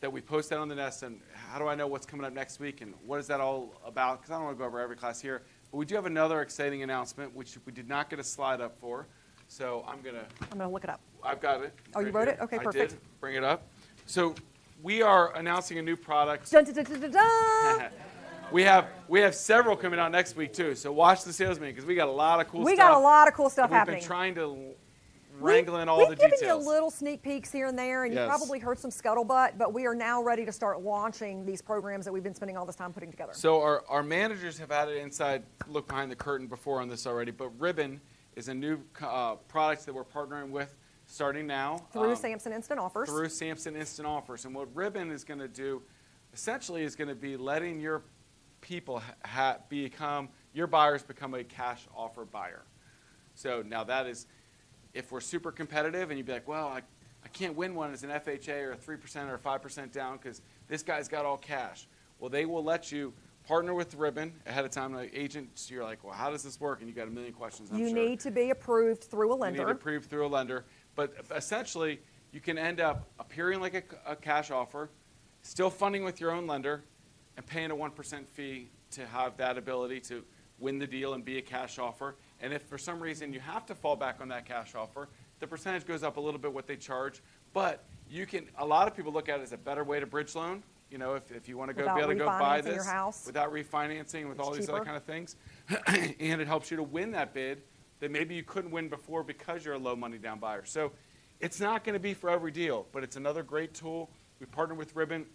that we post that on the nest, and how do I know what's coming up next week and what is that all about? Because I don't want to go over every class here. But we do have another exciting announcement, which we did not get a slide up for. So I'm going to look it up. I've got it. Oh, you wrote it? Okay, perfect. I did. Bring it up. So we are announcing a new product. Dun, dun, dun, dun, dun, dun. We have several coming out next week, too. So watch the sales meeting, because we got a lot of cool stuff. We got a lot of cool stuff happening. We've been trying to wrangle in all the We've given details. you little sneak peeks here and there, and you Yes. probably heard some scuttlebutt, but we are now ready to start launching these programs that we've been spending all this time putting together. So our managers have had an inside look behind the curtain before on this already, but Ribbon is a new product that we're partnering with starting now. Through Samson Instant Offers. Through Samson Instant Offers. And what Ribbon is going to do essentially is going to be letting your people your buyers become a cash offer buyer. So now that is, if we're super competitive and you'd be like, well, I can't win one as an FHA or a 3% or 5% down because this guy's got all cash. Well, they will let you partner with Ribbon ahead of time. Like agents, you're like, well, how does this work? And you got a million questions, I'm You sure. need to be approved through a You lender. need approved through a lender. But essentially, you can end up appearing like a cash offer, still funding with your own lender, and paying a 1% fee to have that ability to win the deal and be a cash offer. And if for some reason you have to fall back on that cash offer, the percentage goes up a little bit what they charge. But a lot of people look at it as a better way to bridge loan You know, if you want to Without be able to go buy refinancing this your house. without refinancing, with It's all these other cheaper. kind of things, and it helps you to win that bid that maybe you couldn't win before because you're a low money down buyer. So it's not going to be for every deal, but it's another great tool. We partner with Ribbon.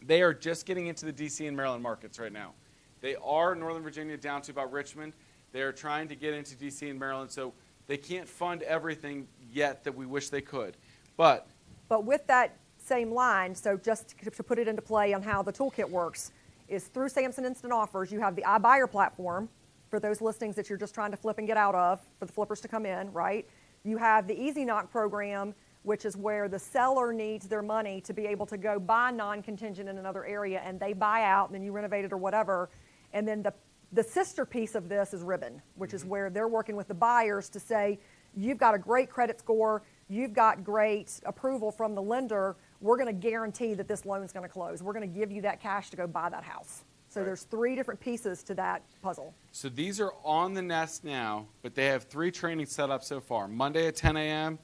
They are just getting into the DC and Maryland markets right now. They are Northern Virginia down to about Richmond. They are trying to get into DC and Maryland, so they can't fund everything yet that we wish they could. But with that same line, so just to put it into play on how the toolkit works, is through Samson Instant Offers, you have the iBuyer platform for those listings that you're just trying to flip and get out of, for the flippers to come in, right? You have the Easy Knock program, which is where the seller needs their money to be able to go buy non-contingent in another area, and they buy out, and then you renovate it or whatever. And then the sister piece of this is Ribbon, which is where they're working with the buyers to say, you've got a great credit score, you've got great approval from the lender, we're going to guarantee that this loan's going to close. We're going to give you that cash to go buy that house. So there's 3 different pieces to that puzzle. so these are on the nest now, but they have 3 trainings set up so far. Monday at 10 a.m.,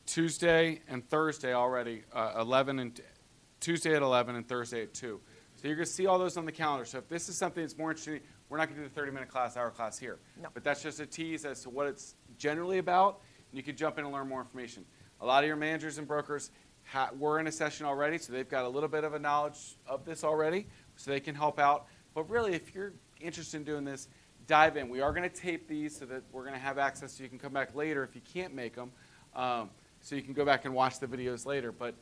Tuesday and Thursday already, Tuesday at 11 and Thursday at 2. So you're going to see all those on the calendar. So if this is something that's more interesting, we're not going to do the 30-minute class, hour class here. No. But that's just a tease as to what it's generally about, and you can jump in and learn more information. A lot of your managers and brokers were in a session already, so they've got a little bit of a knowledge of this already, so they can help out. But really, if you're interested in doing this, dive in. We are going to tape these so that we're going to have access so you can come back later if you can't make them, so you can go back and watch the videos later. But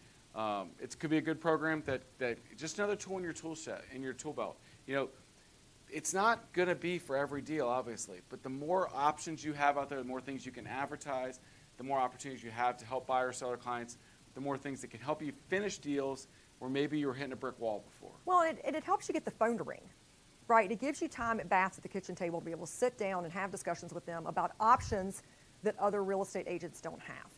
it could be a good program that just another tool in your tool set, in your tool belt. You know, it's not going to be for every deal, obviously, but the more options you have out there, the more things you can advertise, the more opportunities you have to help buyer or seller clients, the more things that can help you finish deals where maybe you were hitting a brick wall before. Well, it helps you get the phone to ring, right? It gives you time at bats at the kitchen table to be able to sit down and have discussions with them about options that other real estate agents don't have.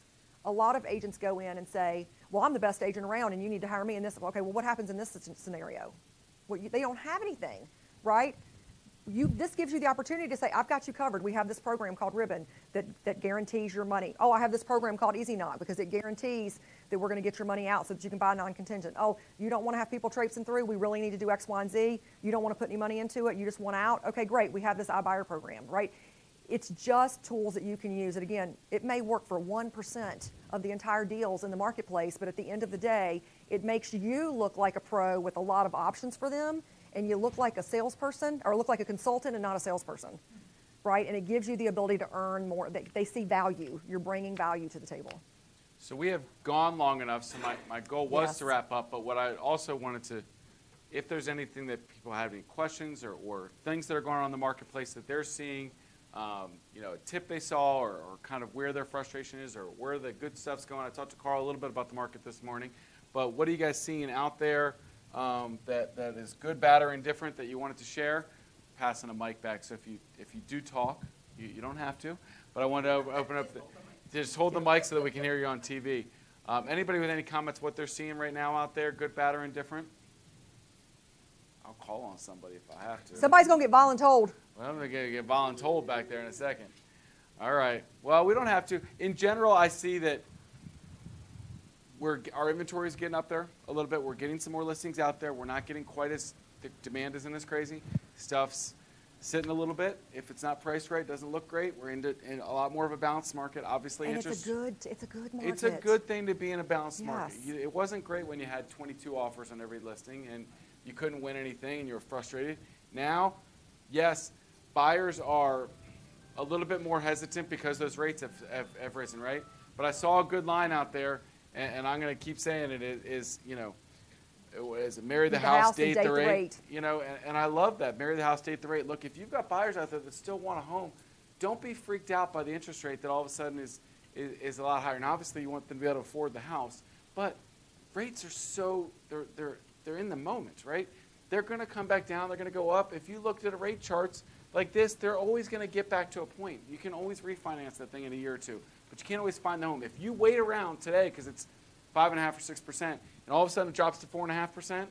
A lot of agents go in and say, well, I'm the best agent around and you need to hire me in this. Okay, well, what happens in this scenario? Well, they don't have anything, right? This gives you the opportunity to say, I've got you covered. We have this program called Ribbon that guarantees your money. Oh, I have this program called Easy Knock because it guarantees that we're going to get your money out so that you can buy non-contingent. Oh, you don't want to have people traipsing through. We really need to do X, Y, and Z. You don't want to put any money into it. You just want out. Okay, great. We have this iBuyer program, right? It's just tools that you can use. And again, it may work for 1% of the entire deals in the marketplace, but at the end of the day, it makes you look like a pro with a lot of options for them, and you look like a salesperson or look like a consultant and not a salesperson, right? And it gives you the ability to earn more. They see value. You're bringing value to the table. So we have gone long enough, so my goal was Yes. to wrap up, but what I also wanted to, if there's anything that people have any questions or things that are going on in the marketplace that they're seeing, you know, a tip they saw or kind of where their frustration is or where the good stuff's going. I talked to Carl a little bit about the market this morning, but what are you guys seeing out there that is good, bad, or indifferent that you wanted to share? Passing a mic back, so if you do talk, you don't have to, but I wanted to open up, just hold the mic so that we can hear you on TV. Anybody with any comments what they're seeing right now out there, good, bad, or indifferent? I'll call on somebody if I have to. Somebody's going to get voluntold. Well, I'm going to get voluntold back there in a second. All right. Well, we don't have to. In general, I see that our inventory is getting up there a little bit. We're getting some more listings out there. We're not getting quite as, the demand isn't as crazy. Stuff's sitting a little bit. If it's not priced right, doesn't look great. We're in a lot more of a balanced market. Obviously, And interest. it's a good market. It's a good thing to be in a balanced market. Yes. It wasn't great when you had 22 offers on every listing and you couldn't win anything and you were frustrated. Now, yes, buyers are a little bit more hesitant because those rates have risen, right? But I saw a good line out there, and I'm going to keep saying it is, you know, is it marry the house, date the rate. You know, and I love that. Marry the house, date the rate. Look, if you've got buyers out there that still want a home, don't be freaked out by the interest rate that all of a sudden is a lot higher. And obviously you want them to be able to afford the house, but rates are so, they're in the moment, right? They're going to come back down. They're going to go up. If you looked at a rate charts like this, they're always going to get back to a point. You can always refinance that thing in a year or two, but you can't always find the home. If you wait around today because it's 5.5 or 6%, and all of a sudden it drops to 4.5%,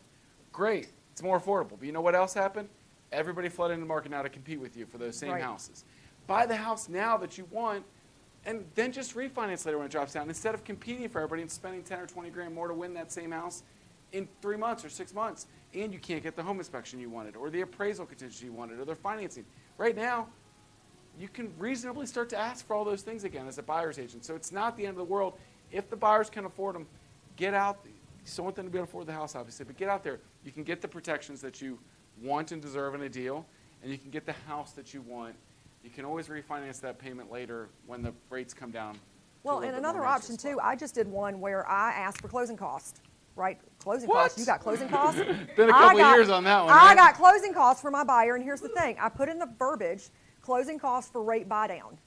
great. It's more affordable. But you know what else happened? Everybody flooded into the market now to compete with you for those same houses. Buy the house now that you want, and then just refinance later when it drops down. Instead of competing for everybody and spending 10 or 20 grand more to win that same house, in 3 months or 6 months, and you can't get the home inspection you wanted, or the appraisal contingency you wanted, or their financing. Right now, you can reasonably start to ask for all those things again as a buyer's agent. So it's not the end of the world. If the buyers can afford them, get out. You still want them to be able to afford the house, obviously, but get out there. You can get the protections that you want and deserve in a deal, and you can get the house that you want. You can always refinance that payment later when the rates come down. Well, and another option too, I just did one where I asked for closing costs, right? Closing costs, you got closing costs? Been a couple years on that one, I right? got closing costs for my buyer, and here's the thing. I put in the verbiage, closing costs for rate buy down.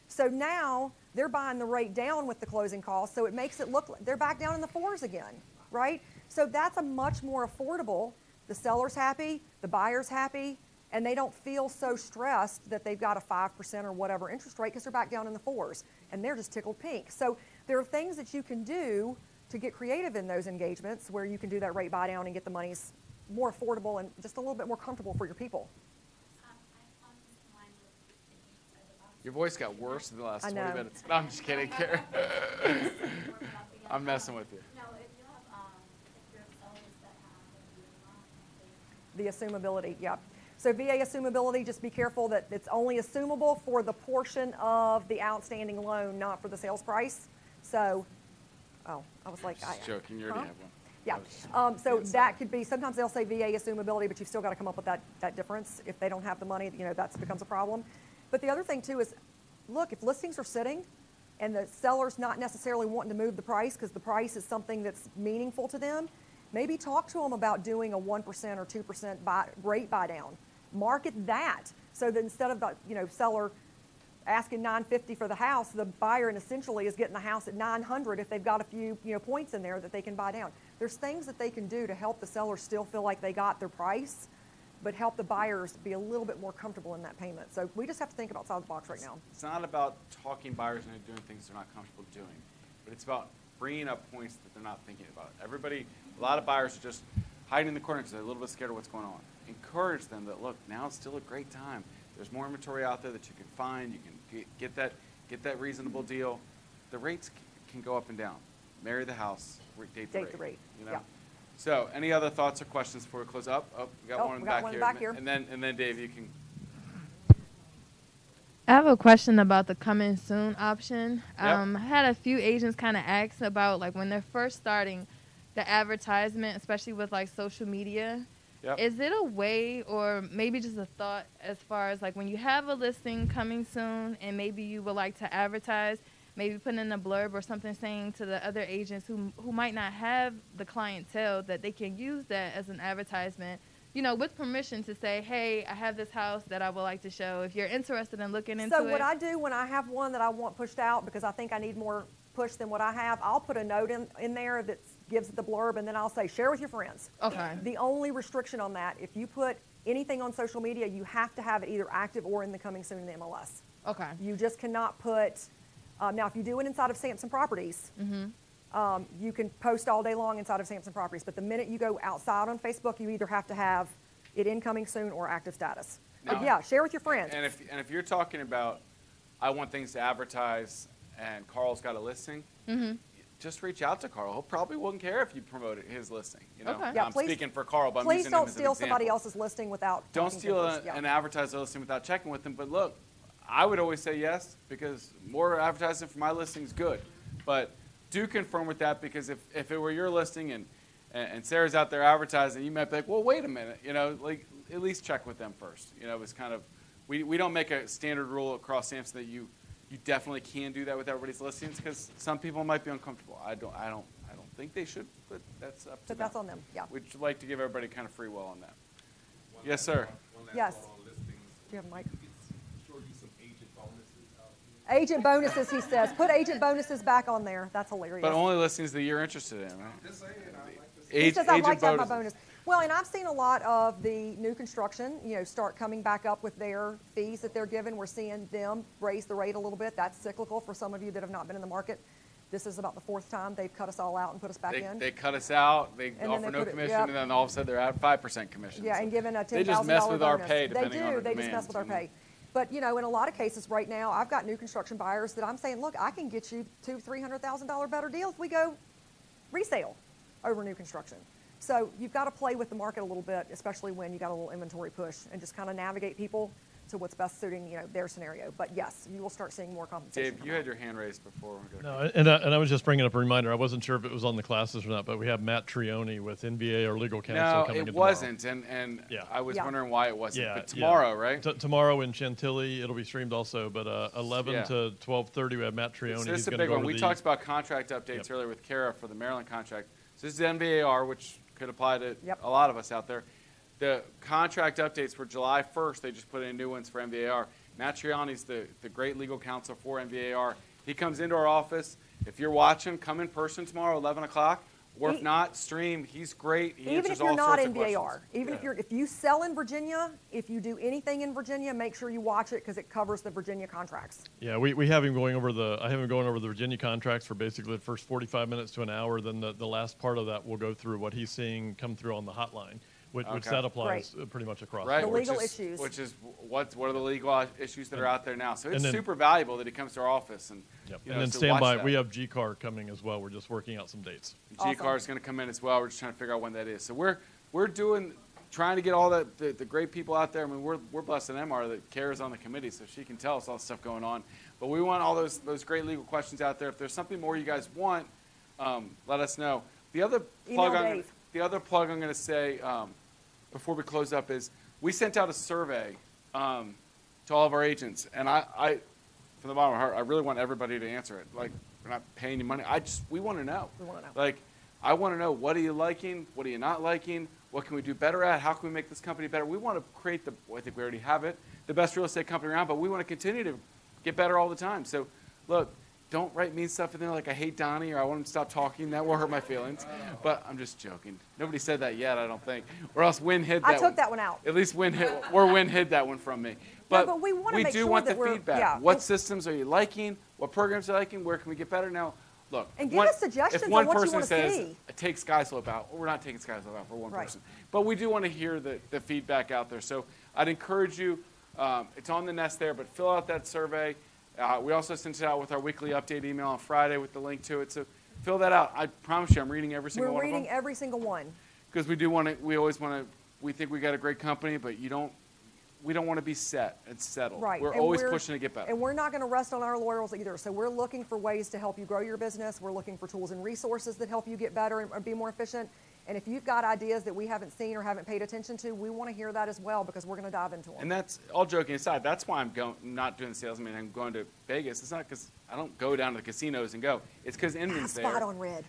So now they're buying the rate down with the closing costs, so it makes it look like they're back down in the 4s again, right? So that's a much more affordable. The seller's happy, the buyer's happy, and they don't feel so stressed that they've got a 5% or whatever interest rate because they're back down in the 4s, and they're just tickled pink. So there are things that you can do to get creative in those engagements where you can do that rate buy down and get the monies more affordable and just a little bit more comfortable for your people. Your voice got worse in the last I 20 know. minutes. No, I'm just kidding, Karen. I'm messing with you. The assumability, yep. So VA assumability, just be careful that it's only assumable for the portion of the outstanding loan, not for the sales price. So, I was like, Just joking, you already have one. yeah. So that could be, sometimes they'll say VA assumability, but you've still got to come up with that difference. If they don't have the money, that becomes a problem. But the other thing too is, look, if listings are sitting and the seller's not necessarily wanting to move the price because the price is something that's meaningful to them, maybe talk to them about doing a 1% or 2% rate buy down. Market that so that instead of the seller asking $950 for the house, the buyer essentially is getting the house at $900 if they've got a few points in there that they can buy down. There's things that they can do to help the seller still feel like they got their price, but help the buyers be a little bit more comfortable in that payment. So we just have to think outside the box right now. It's not about talking buyers into doing things they're not comfortable doing, but it's about bringing up points that they're not thinking about. A lot of buyers are just hiding in the corner because they're a little bit scared of what's going on. Encourage them that, look, now it's still a great time. There's more inventory out there that you can find. You can get that reasonable deal. The rates can go up and down. Marry the house, date the rate. Yeah. So, any other thoughts or questions before we close up? Oh, we got one in the back here. And then Dave, you can. I have a question about the coming soon option. Yep. I had a few agents kind of ask about when they're first starting the advertisement, especially with social media. Yep. Is it a way or maybe just a thought as far as when you have a listing coming soon and maybe you would like to advertise, maybe put in a blurb or something saying to the other agents who might not have the clientele that they can use that as an advertisement, with permission to say, hey, I have this house that I would like to show. If you're interested in looking into it. So what I do when I have one that I want pushed out because I think I need more push than what I have, I'll put a note in there that gives the blurb, and then I'll say, share with your friends. Okay. The only restriction on that, if you put anything on social media, you have to have it either active or in the coming soon in the MLS. Okay. You just cannot put, now if you do it inside of Samson Properties, you can post all day long inside of Samson Properties, but the minute you go outside on Facebook, you either have to have it incoming soon or active status. But yeah, share with your friends. And if you're talking about, I want things to advertise and Carl's got a listing, just reach out to Carl. He probably wouldn't care if you promoted his listing. Okay. Yeah, I'm please- speaking for Carl, but I'm Please using him don't as an steal somebody example. else's listing without Don't talking to steal them first. Yeah. an advertiser listing without checking with them. But look, I would always say yes because more advertising for my listing is good. But do confirm with that because if it were your listing and Sarah's out there advertising, you might be like, well, wait a minute, at least check with them first. It's kind of we don't make a standard rule across Samson that you definitely can do that with everybody's listings because some people might be uncomfortable. I don't think they should, but that's up to them. But that's on them, yeah. We'd like to give everybody kind of free will on that. Yes, sir. One last Yes. thought on listings. Do you have a mic? Sure, you some agent bonuses out here. Agent bonuses, he says. Put agent bonuses back on there. That's hilarious. But only listings that you're interested in, right? Just saying, I like this. He says, I'd Agent like to have my bonuses. bonus. Well, and I've seen a lot of the new construction, start coming back up with their fees that they're given. We're seeing them raise the rate a little bit. That's cyclical for some of you that have not been in the market. This is about the 4th time they've cut us all out and put us back in. They cut us out, they then offer they no put it- commission, yep. and then all of a sudden they're at 5% commission. Yeah, So and given a $10,000 they just mess with our bonus. pay They depending on do. our They just demands, mess with our pay. But in a lot of cases right now, I've got new construction buyers that I'm saying, look, I can get you $200,000-$300,000 better deal if we go resale over new construction. So you've got to play with the market a little bit, especially when you got a little inventory push, and just kind of navigate people to what's best suiting, their scenario. But yes, you will start seeing more compensation. Dave, come you out. had your hand raised before. No, and I was just bringing up a reminder. I wasn't sure if it was on the classes or not, but we have Matt Trioni with NVA, our legal counsel, No, coming in it tomorrow. wasn't, and Yeah. I was Yeah. wondering why it wasn't. Yeah, But tomorrow, yeah. right? Tomorrow in Chantilly, it'll be streamed also, but 11 Yeah. to 12:30, we have Matt Trioni. So this He's is a gonna big go one. over We the- talked about contract updates Yep. earlier with Kara for the Maryland contract. So this is NVAR, which could apply to Yep. a lot of us out there. The contract updates for July 1st, they just put in new ones for NVAR. Matt Trioni's the great legal counsel for NVAR. He comes into our office. If you're watching, come in person tomorrow, 11 o'clock. Or if not, stream. He's great. He Even answers if you're all not sorts of NVAR, questions. even if you sell in Virginia, if you do anything in Virginia, make sure you watch it because it covers the Virginia contracts. Yeah, we have him going over I have him going over the Virginia contracts for basically the first 45 minutes to an hour. Then the last part of that will go through what he's seeing come through on the hotline, which Okay. that applies pretty much across. Right, The which legal is- issues. Which is what are the legal issues that are out there now. So it's and then- super valuable that he comes to our office. And, Yep. you And know, then so stand watch by. that. We have G-Car coming as well. We're just working out some dates. Awesome. G-Car is going to come in as well. We're just trying to figure out when that is. So we're trying to get all the great people out there. I mean, we're blessed in MR that Kara's on the committee, so she can tell us all the stuff going on. But we want all those great legal questions out there. If there's something more you guys want, let us know. The other Email plug Dave. I'm going to say before we close up is we sent out a survey to all of our agents, and I from the bottom of my heart, I really want everybody to answer it. Like, we're not paying you money. We want to know. We wanna know. Like, I want to know, what are you liking? What are you not liking? What can we do better at? How can we make this company better? We want to create I think we already have it, the best real estate company around, but we want to continue to get better all the time. So, look, don't write mean stuff in there like I hate Donny or I want him to stop talking. That will hurt my feelings. But I'm just joking. Nobody said that yet, I don't think. Or else Win hid that I took that one out. At least Win hid that one from me. but we wanna make do sure want that the we're- feedback. yeah. What systems are you liking? What programs are you liking? Where can we get better? Now, look. And give us suggestions if on one what you person wanna says, see. take Skyslope out, well, we're not taking Skyslope out for one Right. person. But we do want to hear the feedback out there. So I'd encourage you, it's on the Nest there, but fill out that survey. We also sent it out with our weekly update email on Friday with the link to it. So fill that out. I promise you, I'm reading every single We're one of them. reading every single one. Because we always want to, we think we got a great company, but we don't want to be set and settled. Right. We're and always pushing to get better. And we're not going to rest on our laurels either. So we're looking for ways to help you grow your business. We're looking for tools and resources that help you get better and be more efficient. And if you've got ideas that we haven't seen or haven't paid attention to, we want to hear that as well because we're going to dive into them. And that's, all joking aside, that's why I'm not doing the sales meeting. I'm going to Vegas. It's not because I don't go down to the casinos and go. It's because Inman's there. Spot on red.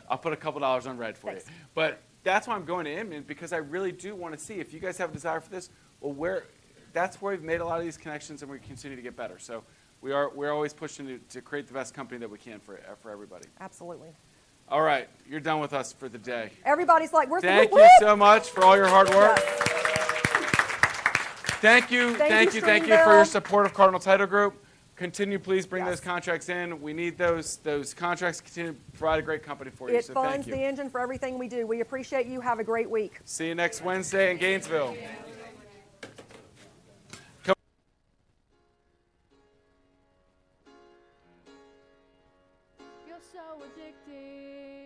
I'll put a couple dollars on red for Thanks. you. But that's why I'm going to Inman, because I really do want to see if you guys have a desire for this. Well, that's where we've made a lot of these connections, and we continue to get better. So we're always pushing to create the best company that we can for everybody. Absolutely. All right, you're done with us for the day. Everybody's like, where's Thank the you whoop, so much for all your hard work. Yes. Thank you Thank you, for your Stringville. support of Cardinal Title Group. Continue, please bring Yes. those contracts in. We need those contracts to continue to provide a great company for you. It So funds thank the you. engine for everything we do. We appreciate you. Have a great week. See you next Wednesday in Gainesville. You're so addicted.